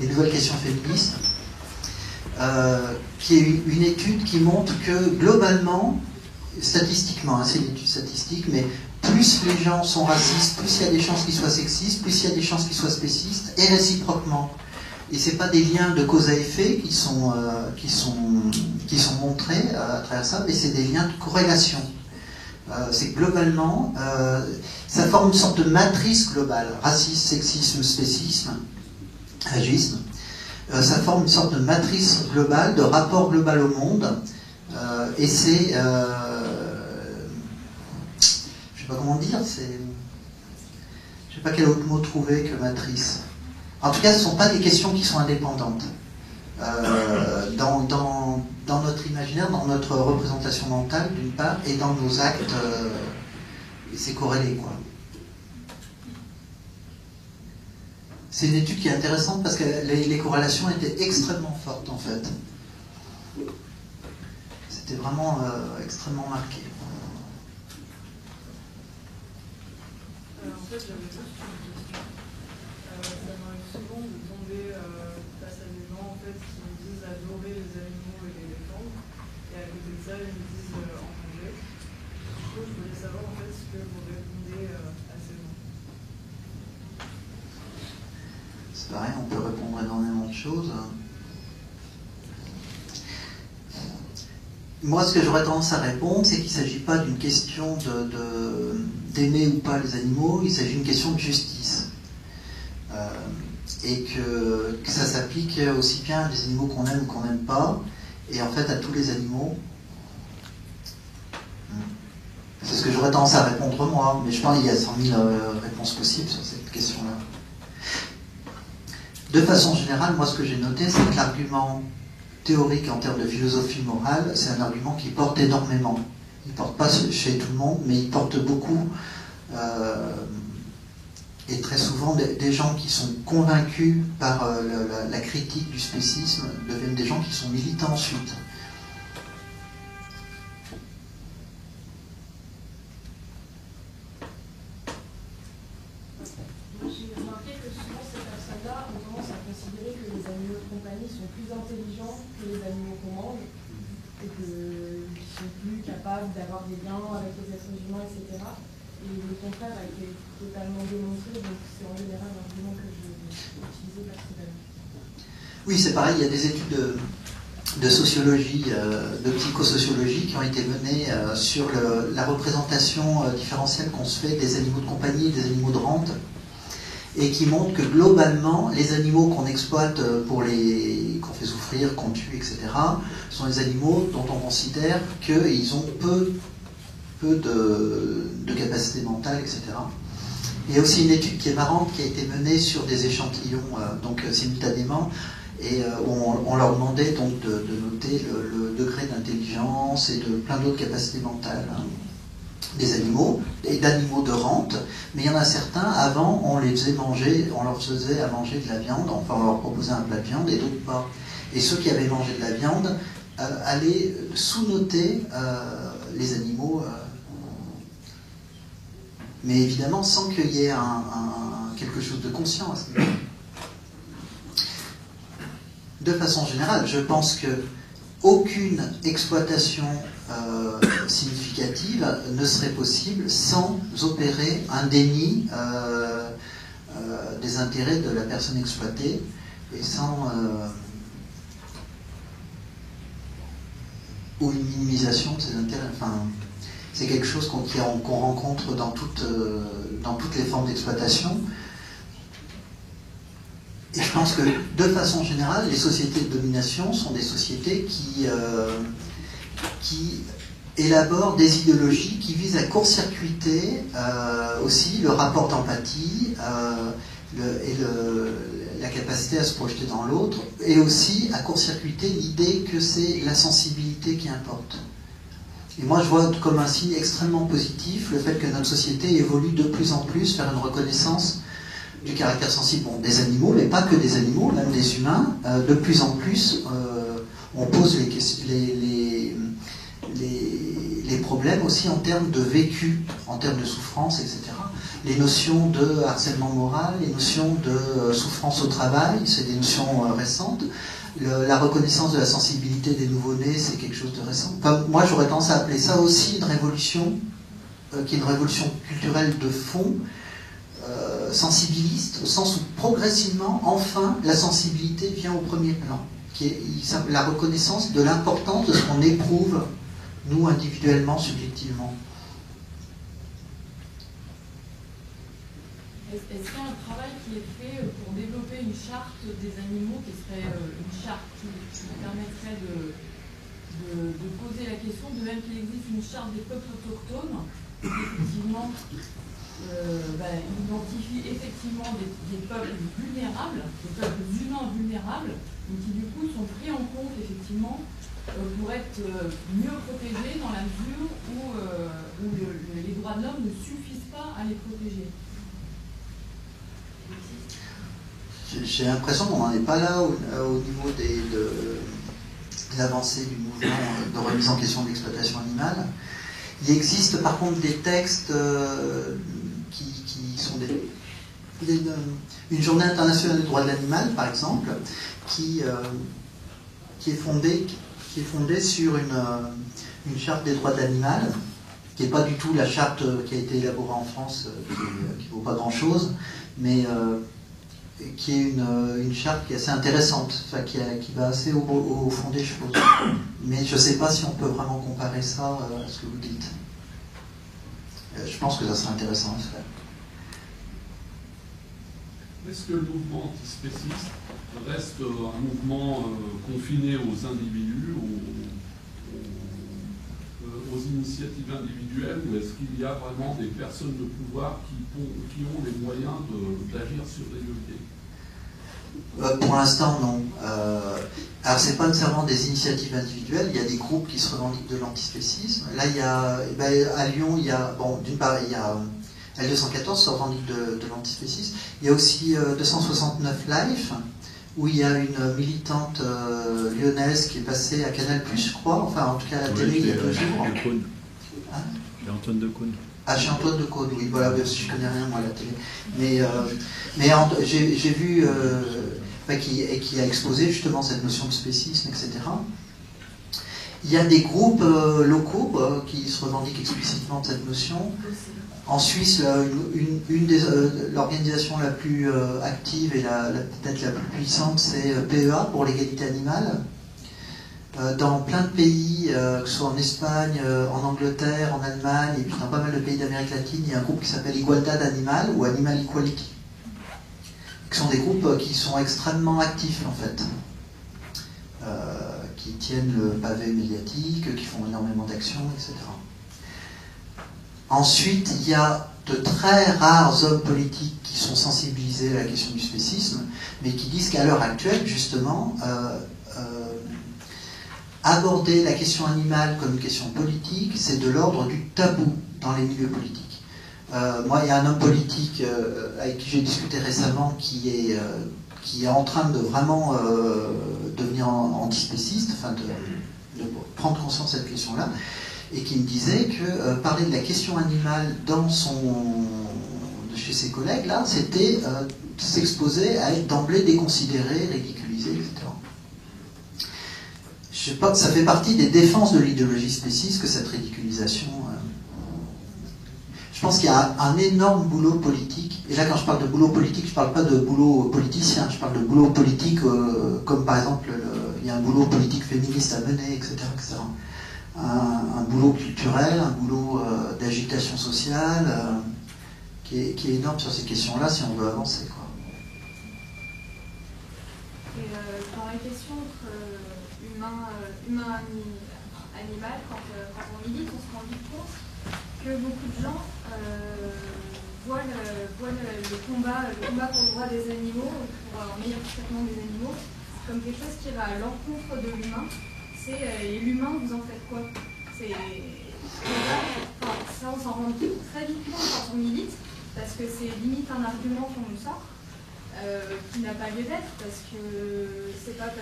les nouvelles questions féministes, qui est une étude qui montre que globalement, statistiquement, c'est une étude statistique, mais plus les gens sont racistes, plus il y a des chances qu'ils soient sexistes, plus il y a des chances qu'ils soient spécistes, et réciproquement. Et ce n'est pas des liens de cause à effet qui sont montrés à travers ça, mais c'est des liens de corrélation. C'est que globalement, ça forme une sorte de matrice globale, racisme, sexisme, spécisme, agisme. Ça forme une sorte de matrice globale, de rapport global au monde, et c'est, je sais pas comment dire, je sais pas quel autre mot trouver que matrice. En tout cas, ce ne sont pas des questions qui sont indépendantes. Dans notre imaginaire, dans notre représentation mentale, d'une part, et dans nos actes, c'est corrélé, quoi. C'est une étude qui est intéressante parce que les corrélations étaient extrêmement fortes, en fait. C'était vraiment extrêmement marqué. En fait, j'avais juste une question. Ça m'arrive souvent de tomber face à des gens en fait, qui me disent adorer les animaux et les défendre, et à côté de ça, ils me disent en manger. Du coup, je voulais savoir en fait ce que vous répondez à ces gens. C'est pareil, on peut répondre à énormément de choses. Moi, ce que j'aurais tendance à répondre, c'est qu'il ne s'agit pas d'une question d'aimer ou pas les animaux, il s'agit d'une question de justice. Et que ça s'applique aussi bien à des animaux qu'on aime ou qu'on n'aime pas, et en fait à tous les animaux. C'est ce que j'aurais tendance à répondre moi, mais je pense qu'il y a 100 000 réponses possibles sur cette question-là. De façon générale, moi ce que j'ai noté, c'est que l'argument théorique en termes de philosophie morale, c'est un argument qui porte énormément. Il ne porte pas chez tout le monde, mais il porte beaucoup. Et très souvent, des gens qui sont convaincus par la critique du spécisme deviennent des gens qui sont militants ensuite. J'ai remarqué que souvent ces personnes-là ont tendance à considérer que les animaux de compagnie sont plus intelligents que les animaux qu'on mange, et qu'ils sont plus capables d'avoir des liens avec les êtres humains, etc. Et le contraire a été totalement démontré, donc c'est en général un argument que je vais utiliser personnellement. Oui, c'est pareil, il y a des études de sociologie, de psychosociologie qui ont été menées sur la représentation différentielle qu'on se fait des animaux de compagnie et des animaux de rente, et qui montrent que globalement, les animaux qu'on exploite qu'on fait souffrir, qu'on tue, etc., sont les animaux dont on considère qu'ils ont peu de capacité mentale, etc. Il y a aussi une étude qui est marrante qui a été menée sur des échantillons simultanément, et on leur demandait donc de noter le degré d'intelligence et de plein d'autres capacités mentales des animaux et d'animaux de rente. Mais il y en a certains, avant on les faisait manger, on leur faisait à manger de la viande, enfin on leur proposait un plat de viande et d'autres pas. Et ceux qui avaient mangé de la viande allaient sous-noter les animaux mais évidemment sans qu'il y ait quelque chose de conscient à ce niveau. De façon générale, je pense que aucune exploitation significative ne serait possible sans opérer un déni des intérêts de la personne exploitée et sans ou une minimisation de ses intérêts. Enfin, c'est quelque chose qu'on rencontre dans toutes les formes d'exploitation. Et je pense que, de façon générale, les sociétés de domination sont des sociétés qui élaborent des idéologies qui visent à court-circuiter aussi le rapport d'empathie et la capacité à se projeter dans l'autre, et aussi à court-circuiter l'idée que c'est la sensibilité qui importe. Et moi, je vois comme un signe extrêmement positif le fait que notre société évolue de plus en plus vers une reconnaissance du caractère sensible des animaux, mais pas que des animaux, même des humains. De plus en plus, on pose les problèmes aussi en termes de vécu, en termes de souffrance, etc. Les notions de harcèlement moral, les notions de souffrance au travail, c'est des notions récentes. La reconnaissance de la sensibilité des nouveau-nés, c'est quelque chose de récent. Enfin, moi, j'aurais tendance à appeler ça aussi une révolution, qui est une révolution culturelle de fond, sensibiliste, au sens où progressivement, enfin, la sensibilité vient au premier plan, qui est la reconnaissance de l'importance de ce qu'on éprouve, nous, individuellement, subjectivement. Est-ce qu'il y a un travail qui est fait pour développer une charte des animaux qui serait une charte qui permettrait de poser la question, de même qu'il existe une charte des peuples autochtones, qui effectivement identifie effectivement des peuples vulnérables, des peuples humains vulnérables, mais qui du coup sont pris en compte effectivement pour être mieux protégés dans la mesure où les droits de l'homme ne suffisent pas à les protéger. J'ai l'impression qu'on n'en est pas là au niveau des avancées du mouvement de remise en question de l'exploitation animale. Il existe par contre des textes qui sont une journée internationale des droits de l'animal, par exemple, qui est fondée sur une charte des droits de l'animal, qui n'est pas du tout la charte qui a été élaborée en France, qui ne vaut pas grand-chose, mais qui est une charte qui est assez intéressante, enfin, qui va assez au fond des choses. Mais je ne sais pas si on peut vraiment comparer ça à ce que vous dites. Je pense que ça serait intéressant à se faire. Est-ce que le mouvement antispéciste reste un mouvement confiné aux individus, aux initiatives individuelles, ou est-ce qu'il y a vraiment des personnes de pouvoir qui ont les moyens d'agir sur des leviers? Pour l'instant, non. Alors, c'est pas nécessairement des initiatives individuelles. Il y a des groupes qui se revendiquent de l'antispécisme. Là, il y a, à Lyon, il y a, d'une part, il y a L214 se revendique de l'antispécisme. Il y a aussi 269 Life, où il y a une militante lyonnaise qui est passée à Canal+, je crois, enfin, en tout cas à la télé, il y a 2 jours. Chez Antoine Decaune. Ah, chez Antoine Decaune, oui, voilà, je connais rien, moi, à la télé. Mais j'ai vu qui a exposé justement cette notion de spécisme, etc. Il y a des groupes locaux qui se revendiquent explicitement de cette notion. En Suisse, l'organisation la plus active et peut-être la plus puissante, c'est PEA, pour l'égalité animale. Dans plein de pays, que ce soit en Espagne, en Angleterre, en Allemagne, et puis dans pas mal de pays d'Amérique latine, il y a un groupe qui s'appelle Igualdad Animal ou Animal Equality, qui sont des groupes qui sont extrêmement actifs en fait, qui tiennent le pavé médiatique, qui font énormément d'actions, etc. Ensuite, il y a de très rares hommes politiques qui sont sensibilisés à la question du spécisme, mais qui disent qu'à l'heure actuelle, justement, aborder la question animale comme une question politique, c'est de l'ordre du tabou dans les milieux politiques. Moi, il y a un homme politique avec qui j'ai discuté récemment qui est en train de vraiment devenir antispéciste, enfin de prendre conscience de cette question-là, et qui me disait que parler de la question animale chez ses collègues, là, c'était s'exposer à être d'emblée déconsidéré, ridiculisé, etc. Je sais pas, ça fait partie des défenses de l'idéologie spéciste que cette ridiculisation. Je pense qu'il y a un énorme boulot politique. Et là, quand je parle de boulot politique, je ne parle pas de boulot politicien. Je parle de boulot politique comme par exemple, il y a un boulot politique féministe à mener, etc. etc. Un boulot culturel, un boulot d'agitation sociale qui est énorme sur ces questions-là si on veut avancer, quoi. Et dans la question entre humain-animal, quand on milite, on se rend vite compte que beaucoup de gens voient le combat pour le droit des animaux, pour un meilleur traitement des animaux, comme quelque chose qui va à l'encontre de l'humain. C'est l'humain, vous en faites quoi? Ça, on s'en rend très vite compte quand on milite, parce que c'est limite un argument qu'on nous sort, qui n'a pas lieu d'être, parce que c'est pas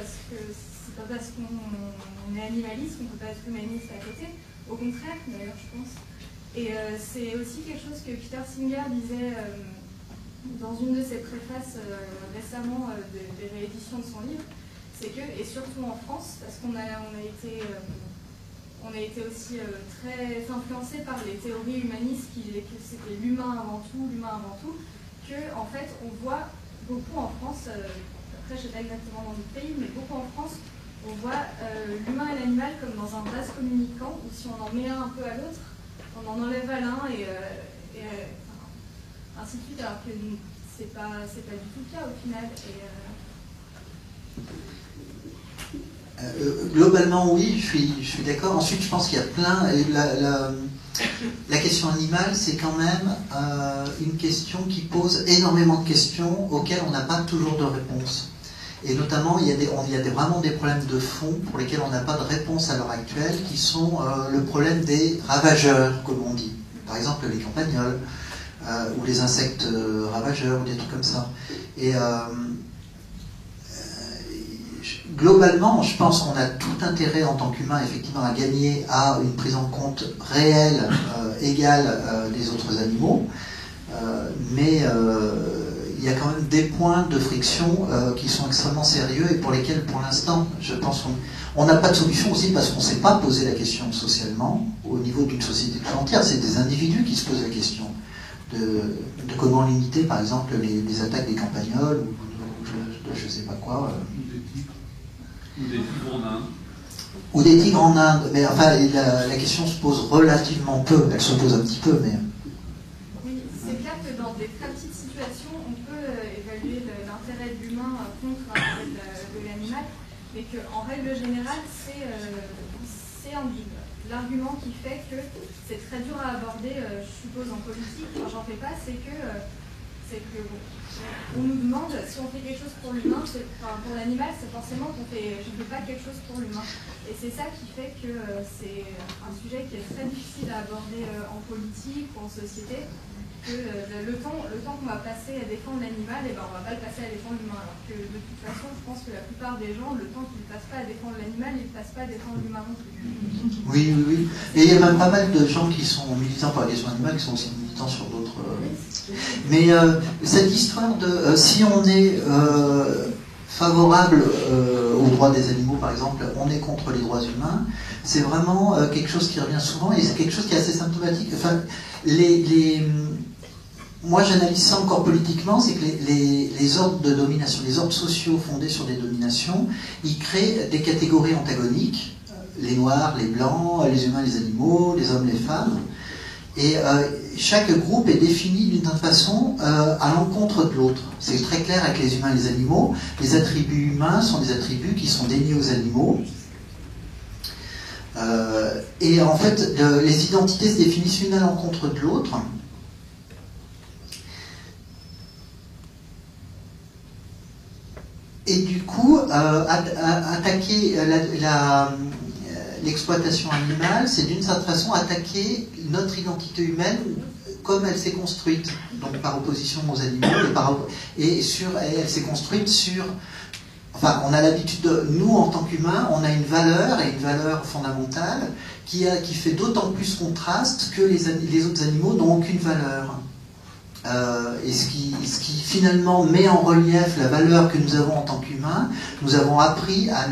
parce qu'on est animaliste qu'on ne peut pas être humaniste à côté. Au contraire, d'ailleurs, je pense. Et c'est aussi quelque chose que Peter Singer disait dans une de ses préfaces récemment des rééditions de son livre, c'est que, et surtout en France, parce qu'on a été aussi très influencé par les théories humanistes que c'était l'humain avant tout, que en fait on voit beaucoup en France, après je ne sais pas exactement dans d'autres pays, mais beaucoup en France, on voit l'humain et l'animal comme dans un vase communicant, où si on en met un peu à l'autre, on en enlève à l'un et ainsi de suite, alors que c'est pas du tout le cas au final. Globalement, oui, je suis d'accord. Ensuite, je pense qu'il y a plein. La question animale, c'est quand même une question qui pose énormément de questions auxquelles on n'a pas toujours de réponse. Et notamment, il y a vraiment des problèmes de fond pour lesquels on n'a pas de réponse à l'heure actuelle, qui sont le problème des ravageurs, comme on dit. Par exemple, les campagnols, ou les insectes ravageurs, ou des trucs comme ça. Et globalement, je pense qu'on a tout intérêt en tant qu'humain, effectivement, à gagner à une prise en compte réelle, égale des autres animaux. Mais il y a quand même des points de friction qui sont extrêmement sérieux et pour lesquels, pour l'instant, je pense qu'on n'a pas de solution aussi parce qu'on ne s'est pas posé la question socialement au niveau d'une société tout entière. C'est des individus qui se posent la question de comment limiter, par exemple, les attaques des campagnols ou je ne sais pas quoi. Ou des tigres en Inde. Ou des tigres en Inde. Mais enfin, la question se pose relativement peu. Elle se pose un petit peu, mais... Oui, c'est clair que dans des très petites situations, on peut évaluer l'intérêt de l'humain contre l'intérêt de l'animal, mais qu'en règle générale, c'est l'argument qui fait que c'est très dur à aborder, je suppose, en politique, quand j'en fais pas, c'est que on nous demande si on fait quelque chose pour l'humain, pour l'animal, c'est forcément je ne fais pas quelque chose pour l'humain. Et c'est ça qui fait que c'est un sujet qui est très difficile à aborder en politique ou en société, que le temps qu'on va passer à défendre l'animal, on ne va pas le passer à défendre l'humain. Alors que de toute façon, je pense que la plupart des gens, le temps qu'ils ne passent pas à défendre l'animal, ils ne passent pas à défendre l'humain non plus. Oui. Et il y a même pas mal de gens qui sont militants pour la question animale, qui sont aussi militants sur d'autres... Mais cette histoire de si on est favorable aux droits des animaux, par exemple, on est contre les droits humains, c'est vraiment quelque chose qui revient souvent et c'est quelque chose qui est assez symptomatique. Enfin, moi j'analyse ça encore politiquement, c'est que les ordres de domination, les ordres sociaux fondés sur des dominations, ils créent des catégories antagoniques, les noirs, les blancs, les humains, les animaux, les hommes, les femmes. Et chaque groupe est défini d'une certaine façon à l'encontre de l'autre. C'est très clair avec les humains et les animaux. Les attributs humains sont des attributs qui sont déniés aux animaux. Et en fait, les identités se définissent l'une à l'encontre de l'autre. Et du coup, attaquer l'exploitation animale, c'est d'une certaine façon attaquer notre identité humaine comme elle s'est construite, donc par opposition aux animaux, et elle s'est construite sur... Enfin, on a l'habitude de... Nous, en tant qu'humains, on a une valeur, et une valeur fondamentale, qui fait d'autant plus contraste que les autres animaux n'ont aucune valeur. Et ce qui finalement met en relief la valeur que nous avons en tant qu'humains. Nous avons appris à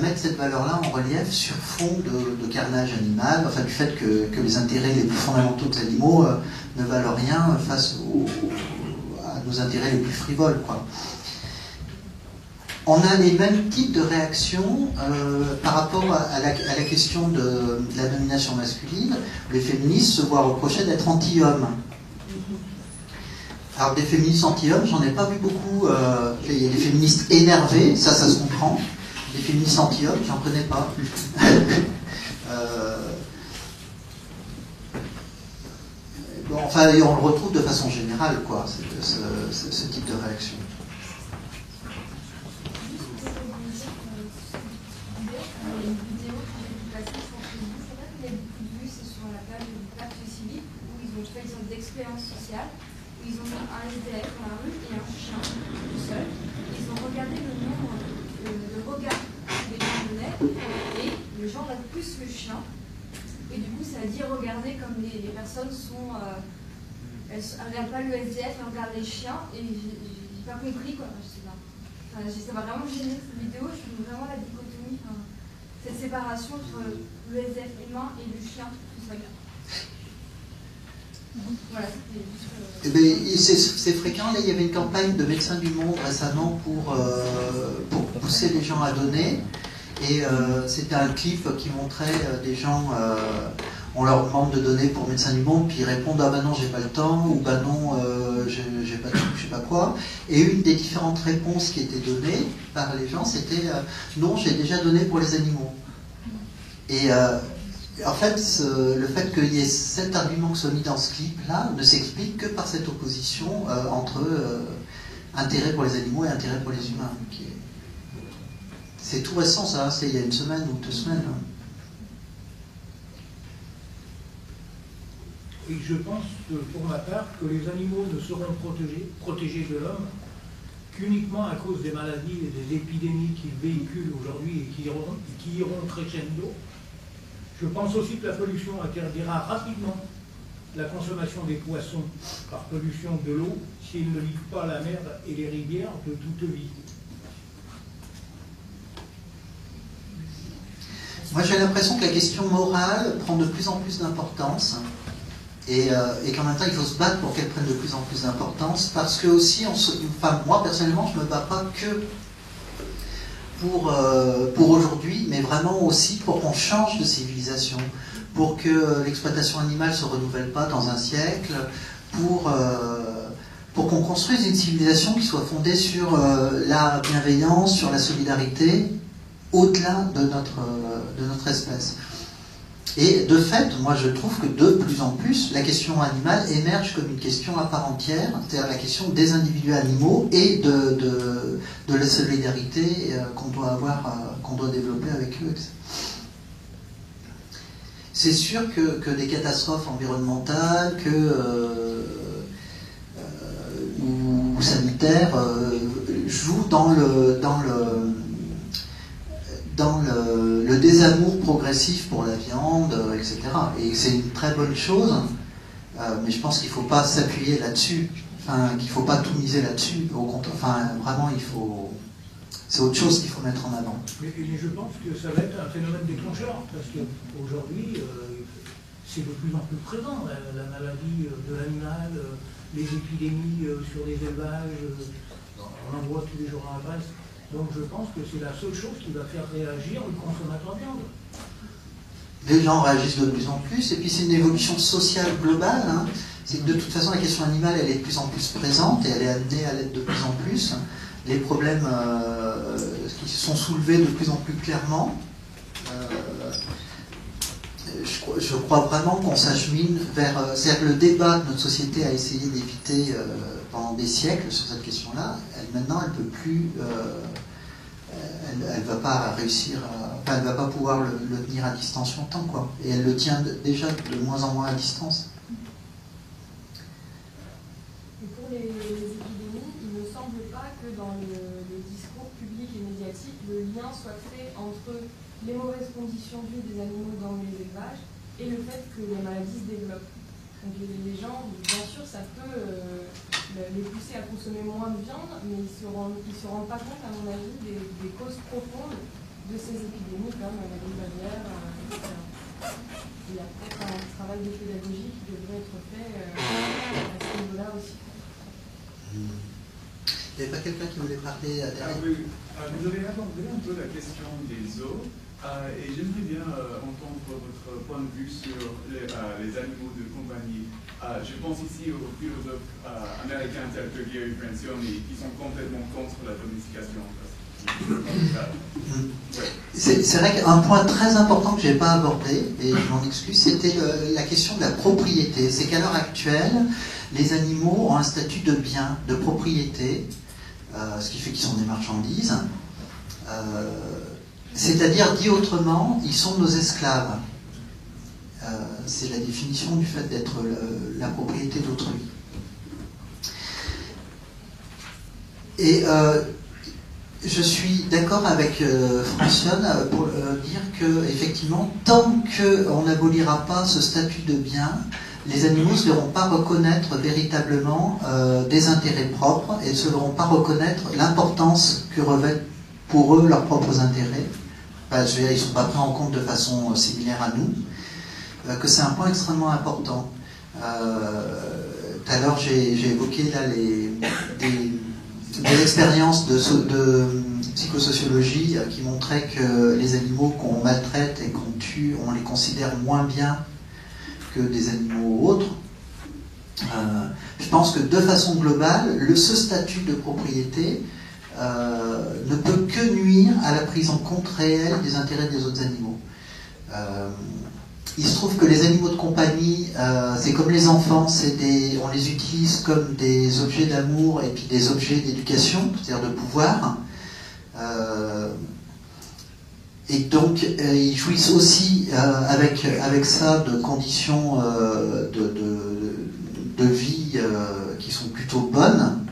mettre cette valeur-là en relief sur fond de carnage animal, enfin du fait que les intérêts les plus fondamentaux des animaux ne valent rien face à nos intérêts les plus frivoles, quoi. On a les mêmes types de réactions par rapport à la question de la domination masculine. Les féministes se voient reprocher d'être anti-hommes. Alors des féministes anti-hommes, j'en ai pas vu beaucoup. Les féministes énervées, ça se comprend. Les féministes anti-hommes, j'en connais pas. Bon, enfin, on le retrouve de façon générale, quoi, ce type de réaction. D'expérience sociale où ils ont mis un SDF dans la rue et un chien tout seul. Ils ont regardé le nombre de regards que les gens donnaient et les gens regardent plus le chien. Et du coup, ça a dit regarder comme les personnes sont. Elles ne regardent pas le SDF, elles regardent les chiens et j'ai pas compris quoi. Je sais pas. Enfin, ça m'a vraiment gêné cette vidéo. Je trouve vraiment la dichotomie, cette séparation entre le SDF humain et le chien tout seul. Voilà, c'est fréquent. Là, il y avait une campagne de Médecins du Monde récemment pour pousser les gens à donner. Et c'était un clip qui montrait des gens, on leur demande de donner pour Médecins du Monde, puis ils répondent ah bah non j'ai pas le temps, ou bah non j'ai pas de truc, je sais pas quoi. Et une des différentes réponses qui étaient données par les gens, c'était non j'ai déjà donné pour les animaux. Et en fait, le fait qu'il y ait cet argument qui soit mis dans ce clip-là ne s'explique que par cette opposition entre intérêt pour les animaux et intérêt pour les humains. C'est tout récent, ça, c'est il y a une semaine ou 2 semaines. Et je pense, pour ma part, que les animaux ne seront protégés de l'homme qu'uniquement à cause des maladies et des épidémies qu'ils véhiculent aujourd'hui et qui iront crescendo. Je pense aussi que la pollution interdira rapidement la consommation des poissons par pollution de l'eau s'ils ne livrent pas la mer et les rivières de toute vie. Moi j'ai l'impression que la question morale prend de plus en plus d'importance et qu'en même temps il faut se battre pour qu'elle prenne de plus en plus d'importance parce que aussi, moi personnellement je ne me bats pas que pour aujourd'hui, mais vraiment aussi pour qu'on change de civilisation, pour que l'exploitation animale ne se renouvelle pas dans un siècle, pour qu'on construise une civilisation qui soit fondée sur la bienveillance, sur la solidarité, au-delà de notre espèce. Et de fait, moi je trouve que de plus en plus, la question animale émerge comme une question à part entière, c'est-à-dire la question des individus animaux et de la solidarité qu'on doit développer avec eux. C'est sûr que des catastrophes environnementales ou sanitaires jouent dans le désamour progressif pour la viande, etc. Et c'est une très bonne chose, mais je pense qu'il ne faut pas s'appuyer là-dessus, qu'il ne faut pas tout miser là-dessus. Vraiment, c'est autre chose qu'il faut mettre en avant. Mais je pense que ça va être un phénomène déclencheur, parce qu'aujourd'hui, c'est de plus en plus présent, la maladie de l'animal, les épidémies sur les élevages, on en voit tous les jours à la presse. Donc je pense que c'est la seule chose qui va faire réagir le consommateur de viande. Les gens réagissent de plus en plus, et puis c'est une évolution sociale globale. C'est que de toute façon la question animale elle est de plus en plus présente, et elle est amenée à l'être de plus en plus. Les problèmes qui se sont soulevés de plus en plus clairement. Je crois vraiment qu'on s'achemine vers... C'est-à-dire que le débat que notre société a essayé d'éviter pendant des siècles sur cette question-là, maintenant elle ne peut plus... elle ne va pas réussir... elle ne va pas pouvoir le tenir à distance longtemps, quoi. Et elle le tient déjà de moins en moins à distance. Et pour les épidémies, il ne semble pas que dans le discours public et médiatique, le lien soit fait entre les mauvaises conditions de vie des animaux dans les élevages et le fait que les maladies se développent. Donc les gens, bien sûr, ça peut les pousser à consommer moins de viande, mais ils se rendent pas compte, à mon avis, des causes profondes de ces épidémies comme la grippe aviaire, etc. Il y a peut-être un travail de pédagogie qui devrait être fait à ce niveau-là aussi. Il n'y avait pas quelqu'un qui voulait parler derrière? Oui. Vous avez abordé un peu la question des zoos et j'aimerais bien entendre votre point de vue sur les animaux de compagnie. Je pense ici aux philosophes américains tels que Gary Francione qui sont complètement contre la domestication. C'est vrai qu'un point très important que je n'ai pas abordé, et je m'en excuse, c'était la question de la propriété. C'est qu'à l'heure actuelle, les animaux ont un statut de bien, de propriété, ce qui fait qu'ils sont des marchandises. C'est-à-dire, dit autrement, ils sont nos esclaves. C'est la définition du fait d'être la propriété d'autrui. Et je suis d'accord avec Francione pour dire que, effectivement, tant qu'on n'abolira pas ce statut de bien, les animaux ne se verront pas reconnaître véritablement des intérêts propres et ne se verront pas reconnaître l'importance que revêtent pour eux leurs propres intérêts. Enfin, je veux dire, ils ne sont pas pris en compte de façon similaire à nous, que c'est un point extrêmement important. Tout à l'heure, j'ai évoqué là des expériences de psychosociologie qui montraient que les animaux qu'on maltraite et qu'on tue, on les considère moins bien que des animaux autres. Je pense que de façon globale, ce statut de propriété ne peut que nuire à la prise en compte réelle des intérêts des autres animaux. Il se trouve que les animaux de compagnie, c'est comme les enfants, on les utilise comme des objets d'amour et puis des objets d'éducation, c'est-à-dire de pouvoir. Et donc, ils jouissent aussi avec ça de conditions de vie qui sont plutôt bonnes.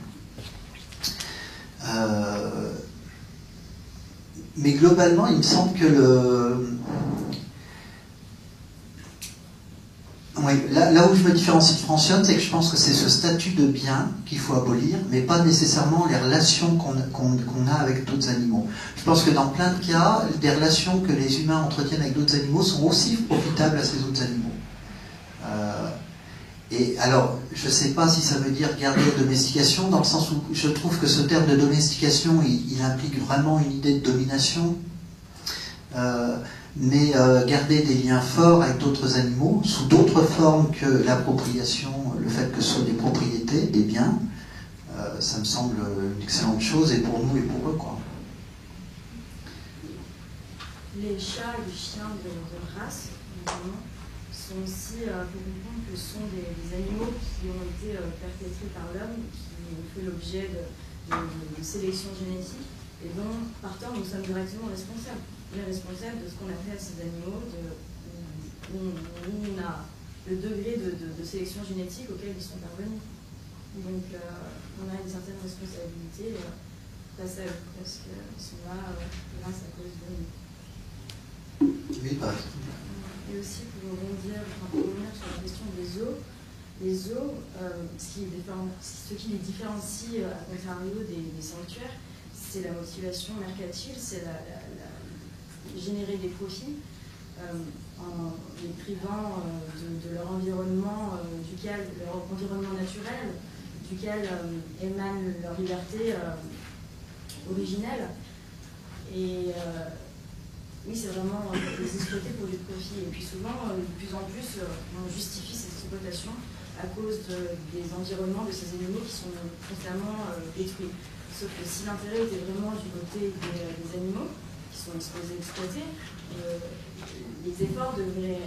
Mais globalement, il me semble que là où je me différencie de Francione, c'est que je pense que c'est ce statut de bien qu'il faut abolir, mais pas nécessairement les relations qu'on a avec d'autres animaux. Je pense que dans plein de cas, des relations que les humains entretiennent avec d'autres animaux sont aussi profitables à ces autres animaux. Et alors, je ne sais pas si ça veut dire garder la domestication, dans le sens où je trouve que ce terme de domestication, il implique vraiment une idée de domination. Mais garder des liens forts avec d'autres animaux, sous d'autres formes que l'appropriation, le fait que ce soit des propriétés, des biens, ça me semble une excellente chose, et pour nous et pour eux, quoi. Les chats et les chiens de race, notamment, sont aussi, faut comprendre que ce sont des animaux qui ont été perpétrés par l'homme, qui ont fait l'objet de sélection génétique, et dont, par temps, nous sommes directement responsables. On est responsable de ce qu'on a fait à ces animaux, où on a le degré de sélection génétique auquel ils sont parvenus. Donc on a une certaine responsabilité face à eux, parce qu'ils sont là grâce à cause de nous. Oui, bah. Et aussi pour revenir sur la question des zoos, les zoos, ce qui les différencie à contrario des sanctuaires, c'est la motivation mercantile, c'est générer des profits en les privant de leur environnement leur environnement naturel, duquel émane leur liberté originelle. Et oui, c'est vraiment les exploiter pour du profit. Et puis souvent, de plus en plus, on justifie cette exploitation à cause des environnements de ces animaux qui sont constamment détruits. Sauf que si l'intérêt était vraiment du côté des animaux, qui sont exposés, exploités, les efforts devraient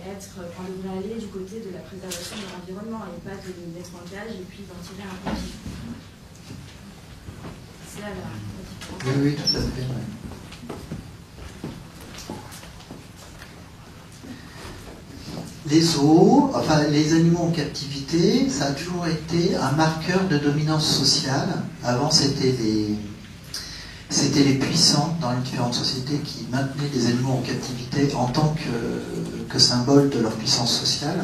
aller du côté de la préservation de l'environnement et pas de les mettre en cage et puis d'en tirer un profit. C'est là la différence. Oui, tout à fait. Ouais. Les zoos, enfin les animaux en captivité, ça a toujours été un marqueur de dominance sociale. Avant, c'était c'était les puissants dans les différentes sociétés qui maintenaient les animaux en captivité en tant que symbole de leur puissance sociale.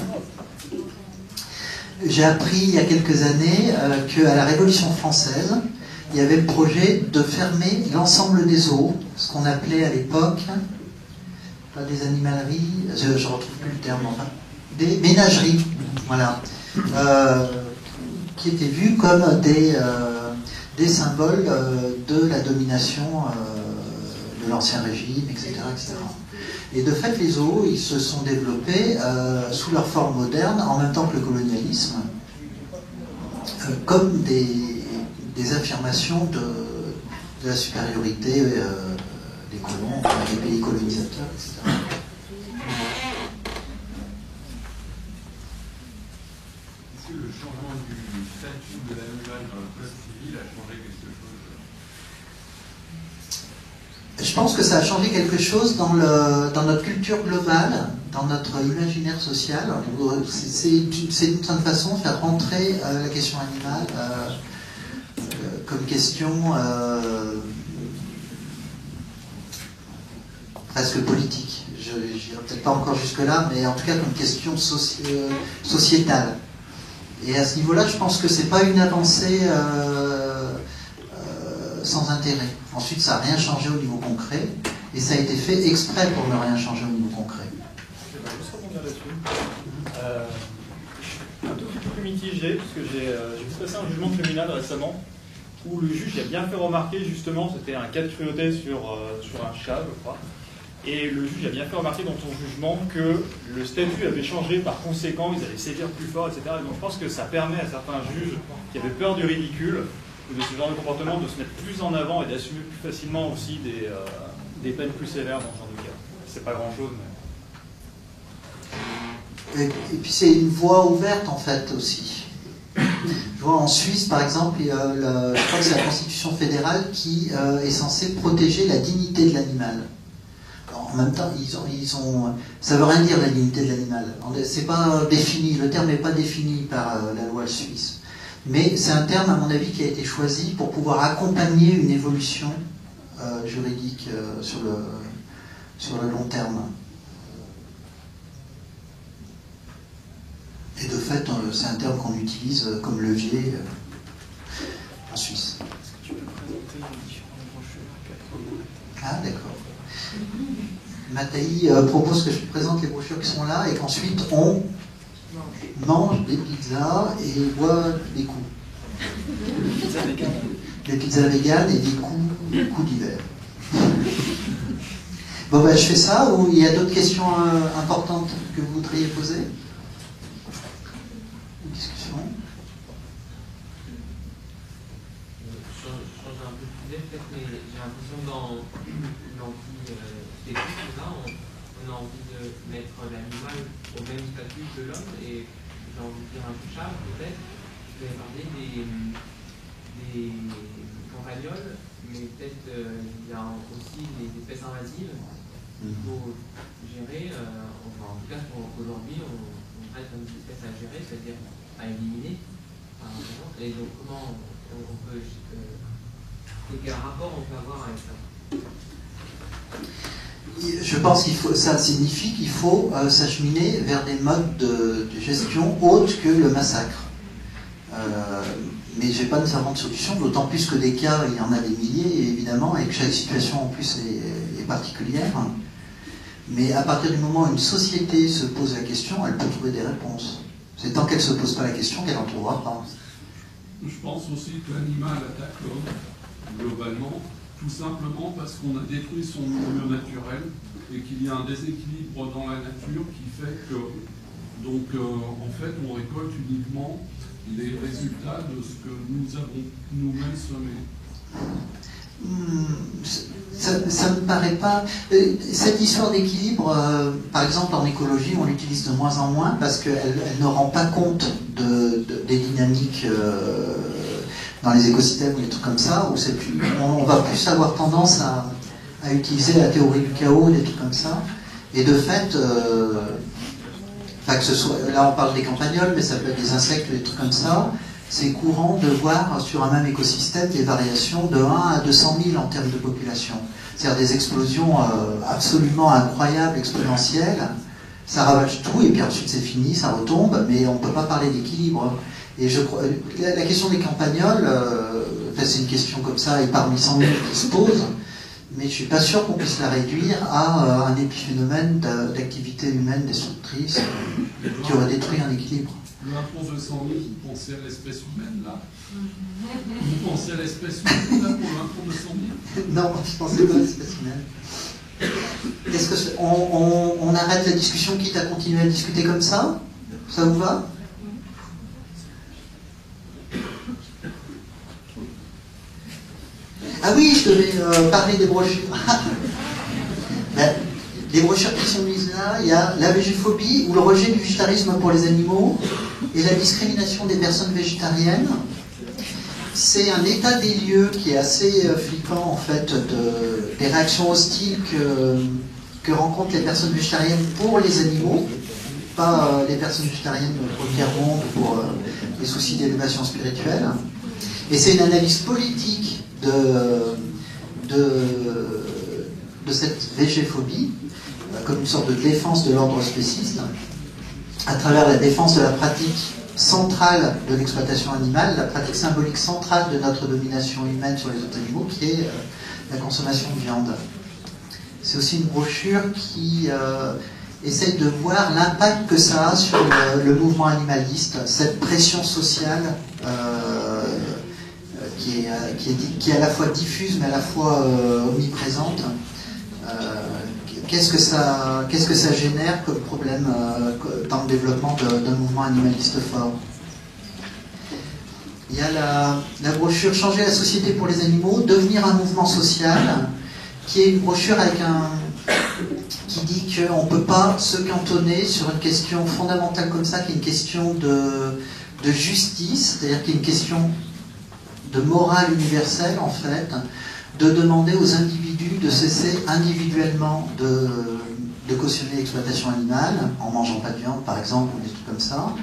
J'ai appris il y a quelques années qu'à la Révolution française, il y avait le projet de fermer l'ensemble des zoos, ce qu'on appelait à l'époque, pas des animaleries, je ne retrouve plus le terme, enfin, des ménageries, voilà, qui étaient vues comme des symboles de la domination de l'Ancien Régime, etc., etc. Et de fait, les zoos, ils se sont développés sous leur forme moderne, en même temps que le colonialisme, comme des affirmations de la supériorité des colons, des pays colonisateurs, etc. Est-ce que le changement du statut de l'animal dans le code civil a changé quelque chose? Je pense que ça a changé quelque chose dans notre culture globale, dans notre imaginaire social. C'est d'une certaine façon faire rentrer la question animale comme question presque politique. Je n'irai peut-être pas encore jusque-là, mais en tout cas comme question sociétale. Et à ce niveau-là, je pense que ce n'est pas une avancée sans intérêt. Ensuite, ça n'a rien changé au niveau concret, et ça a été fait exprès pour ne rien changer au niveau concret. Je vais juste rebondir là-dessus. Un tout petit peu plus mitigé, parce que j'ai vu passer un jugement tribunal récemment, où le juge a bien fait remarquer, justement, c'était un cas de cruauté sur un chat, je crois, et le juge a bien fait remarquer dans son jugement que le statut avait changé, par conséquent, ils allaient sévir plus fort, etc. Et donc je pense que ça permet à certains juges qui avaient peur du ridicule, ou de ce genre de comportement, de se mettre plus en avant et d'assumer plus facilement aussi des peines plus sévères dans ce genre de cas. C'est pas grand-chose, mais... Et puis c'est une voie ouverte, en fait, aussi. Je vois en Suisse, par exemple, je crois que c'est la Constitution fédérale qui est censée protéger la dignité de l'animal. En même temps, ça veut rien dire, la dignité de l'animal. C'est pas défini, le terme n'est pas défini par la loi suisse. Mais c'est un terme, à mon avis, qui a été choisi pour pouvoir accompagner une évolution juridique sur le long terme. Et de fait, c'est un terme qu'on utilise comme levier en Suisse. Est-ce que tu peux présenter les différentes brochures? Ah, d'accord. Mathaï propose que je présente les brochures qui sont là et qu'ensuite on mange des pizzas et boit des coups. Des pizzas véganes et des coups d'hiver. Bon, ben, je fais ça, ou il y a d'autres questions importantes que vous voudriez poser? Une discussion? Je change un peu de sujet peut-être, mais j'ai l'impression dans l'anti-éthique, on a envie de mettre l'animal au même statut que l'homme, et j'ai envie de dire un peu chat, peut-être. Je vais parler des campagnols, mais peut-être il y a aussi des espèces invasives qu'il faut gérer. Enfin, en tout cas, aujourd'hui, on traite comme des espèces à gérer, c'est-à-dire à éliminer. Et donc, comment on peut. Et quel rapport on peut avoir avec ça? Je pense ça signifie qu'il faut s'acheminer vers des modes de gestion autres que le massacre. Mais je n'ai pas nécessairement de solution, d'autant plus que des cas, il y en a des milliers, évidemment, et que chaque situation en plus est particulière. Mais à partir du moment où une société se pose la question, elle peut trouver des réponses. C'est tant qu'elle ne se pose pas la question qu'elle n'en trouvera pas. Je pense aussi que l'animal attaque l'homme, globalement, tout simplement parce qu'on a détruit son milieu naturel et qu'il y a un déséquilibre dans la nature qui fait que, donc, en fait, on récolte uniquement les résultats de ce que nous avons nous-mêmes semé. Ça me paraît pas... cette histoire d'équilibre, par exemple en écologie, on l'utilise de moins en moins parce qu'elle ne rend pas compte des dynamiques dans les écosystèmes ou des trucs comme ça, où on va plus avoir tendance à utiliser la théorie du chaos, des trucs comme ça. Et de fait, que ce soit, là on parle des campagnols, mais ça peut être des insectes, des trucs comme ça, c'est courant de voir sur un même écosystème des variations de 1 à 200 000 en termes de population. C'est-à-dire des explosions absolument incroyables, exponentielles. Ça ravage tout et puis ensuite c'est fini, ça retombe, mais on ne peut pas parler d'équilibre. Et je crois, la question des campagnols, c'est une question comme ça et parmi 100 000 qui se pose, mais je ne suis pas sûr qu'on puisse la réduire à un épiphénomène d'activité humaine destructrice qui aurait détruit un équilibre. Le 1 pour 200 000, vous pensez à l'espèce humaine, là? Vous pensez à l'espèce humaine, là, pour le 1 pour 200 000? Non, je ne pensais pas à l'espèce humaine. Est-ce qu'on arrête la discussion, quitte à continuer à discuter comme ça? Ça vous va? Ah oui, je devais parler des brochures. Les brochures qui sont mises là, il y a la végéphobie ou le rejet du végétarisme pour les animaux et la discrimination des personnes végétariennes. C'est un état des lieux qui est assez flippant en fait des réactions hostiles que rencontrent les personnes végétariennes pour les animaux, pas les personnes végétariennes pour le tiers-monde ou pour les soucis d'élévation spirituelle. Et c'est une analyse politique de cette végéphobie comme une sorte de défense de l'ordre spéciste à travers la défense de la pratique centrale de l'exploitation animale, la pratique symbolique centrale de notre domination humaine sur les autres animaux, qui est la consommation de viande. C'est aussi une brochure qui essaye de voir l'impact que ça a sur le mouvement animaliste, cette pression sociale qui est à la fois diffuse mais à la fois omniprésente. Qu'est-ce que ça génère comme problème dans le développement d'un mouvement animaliste fort? Il y a la brochure Changer la société pour les animaux, devenir un mouvement social, qui est une brochure qui dit qu'on ne peut pas se cantonner sur une question fondamentale comme ça, qui est une question de justice, c'est-à-dire qui est une question de morale universelle en fait, de demander aux individus de cesser individuellement de cautionner l'exploitation animale, en mangeant pas de viande par exemple, ou des trucs comme ça,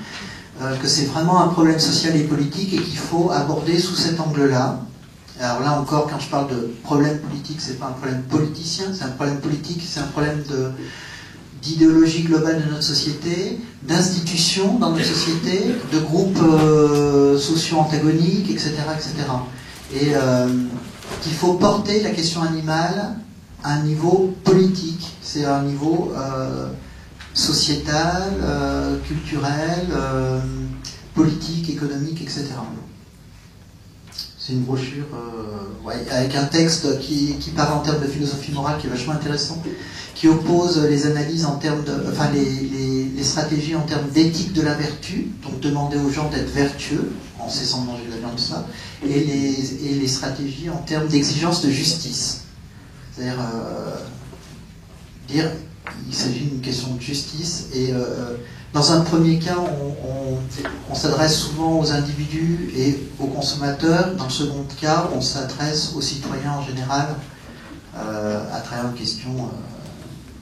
que c'est vraiment un problème social et politique et qu'il faut aborder sous cet angle-là. Alors là encore, quand je parle de problème politique, c'est pas un problème politicien, c'est un problème politique, c'est un problème d'idéologie globale de notre société, d'institutions dans notre société, de groupes sociaux antagoniques, etc., etc. Et qu'il faut porter la question animale à un niveau politique, c'est à un niveau sociétal, culturel, politique, économique, etc. C'est une brochure avec un texte qui parle en termes de philosophie morale qui est vachement intéressant, qui oppose les analyses en termes les stratégies en termes d'éthique de la vertu, donc demander aux gens d'être vertueux en cessant de manger de la viande, tout ça, et les stratégies en termes d'exigence de justice. C'est-à-dire dire il s'agit d'une question de justice et dans un premier cas on s'adresse souvent aux individus et aux consommateurs, dans le second cas on s'adresse aux citoyens en général à travers une question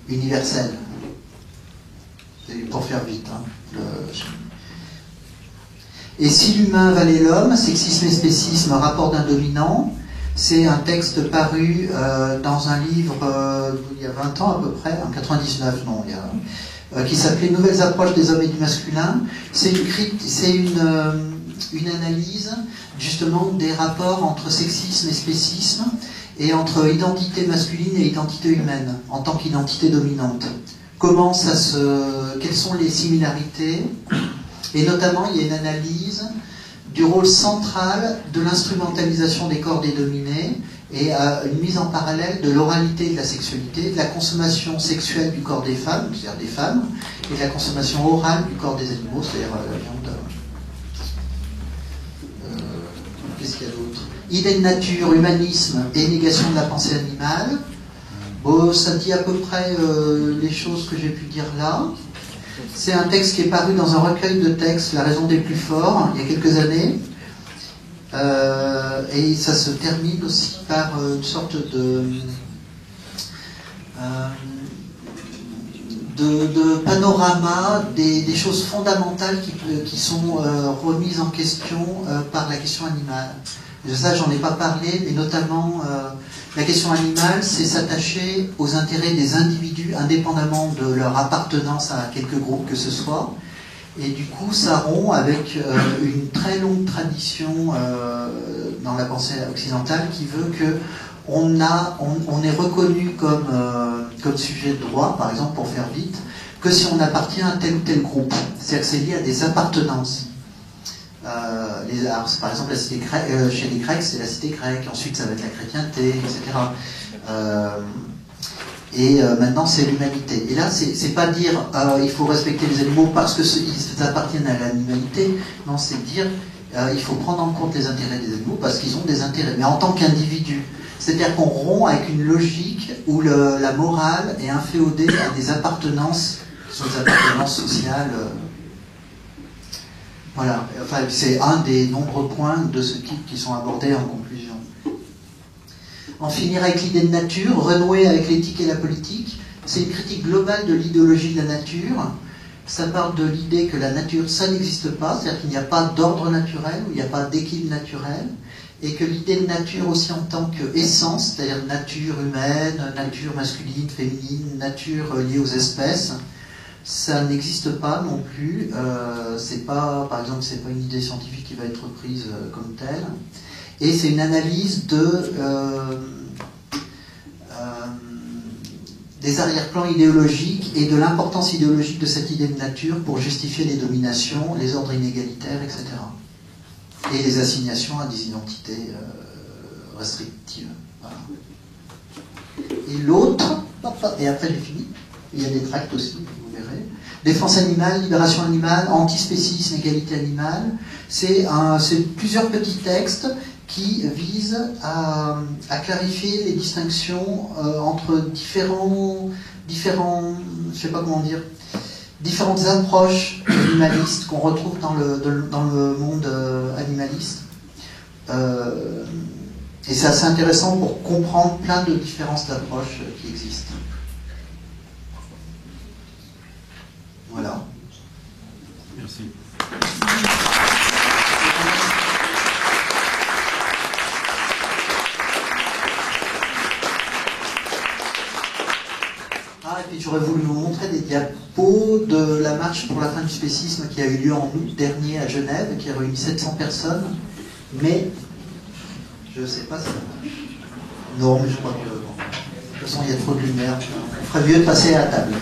universelle. Pour faire vite. Et si l'humain valait l'homme, sexisme et spécisme, rapport d'un dominant, c'est un texte paru dans un livre il y a 20 ans à peu près, en 99, non, qui s'appelait Nouvelles approches des hommes et du masculin. C'est une analyse justement des rapports entre sexisme et spécisme et entre identité masculine et identité humaine en tant qu'identité dominante. Quelles sont les similarités? Et notamment, il y a une analyse du rôle central de l'instrumentalisation des corps des dominés et une mise en parallèle de l'oralité de la sexualité, de la consommation sexuelle du corps des femmes, c'est-à-dire des femmes, et de la consommation orale du corps des animaux, c'est-à-dire la viande. Qu'est-ce qu'il y a d'autre? Idée de nature, humanisme et négation de la pensée animale. Bon, ça dit à peu près les choses que j'ai pu dire là. C'est un texte qui est paru dans un recueil de textes, La raison des plus forts, il y a quelques années. Et ça se termine aussi par une sorte de panorama des choses fondamentales qui sont remises en question par la question animale. De ça, j'en ai pas parlé, mais notamment la question animale, c'est s'attacher aux intérêts des individus indépendamment de leur appartenance à quelque groupe que ce soit. Et du coup, ça rompt avec une très longue tradition dans la pensée occidentale qui veut que on est reconnu comme sujet de droit, par exemple, pour faire vite, que si on appartient à tel ou tel groupe. C'est-à-dire que c'est lié à des appartenances. Par exemple, la cité grecque, chez les Grecs, c'est la cité grecque, ensuite ça va être la chrétienté, etc. Maintenant, c'est l'humanité. Et là, c'est pas dire il faut respecter les animaux parce qu'ils appartiennent à l'animalité. Non, c'est dire il faut prendre en compte les intérêts des animaux parce qu'ils ont des intérêts, mais en tant qu'individus. C'est-à-dire qu'on rompt avec une logique où la morale est inféodée à des appartenances qui sont des appartenances sociales. Voilà, enfin, c'est un des nombreux points de ce type qui sont abordés en conclusion. En finir avec l'idée de nature, renouer avec l'éthique et la politique, c'est une critique globale de l'idéologie de la nature. Ça part de l'idée que la nature, ça n'existe pas, c'est-à-dire qu'il n'y a pas d'ordre naturel, ou il n'y a pas d'équilibre naturel, et que l'idée de nature aussi en tant qu'essence, c'est-à-dire nature humaine, nature masculine, féminine, nature liée aux espèces, ça n'existe pas non plus. C'est pas, par exemple, c'est pas une idée scientifique qui va être prise comme telle. Et c'est une analyse des arrière-plans idéologiques et de l'importance idéologique de cette idée de nature pour justifier les dominations, les ordres inégalitaires, etc. Et les assignations à des identités restrictives. Voilà. Et l'autre, et après j'ai fini, il y a des tracts aussi, vous verrez. Défense animale, libération animale, antispécisme, égalité animale. C'est plusieurs petits textes qui visent à clarifier les distinctions entre je sais pas comment dire, différentes approches animalistes qu'on retrouve dans le monde animaliste. Et c'est assez intéressant pour comprendre plein de différences d'approches qui existent. Voilà. Merci. Et puis j'aurais voulu vous montrer des diapos de la marche pour la fin du spécisme qui a eu lieu en août dernier à Genève, qui a réuni 700 personnes. Mais je ne sais pas si ça marche. Non, mais je crois que de toute façon il y a trop de lumière. Il ferait mieux de passer à la table.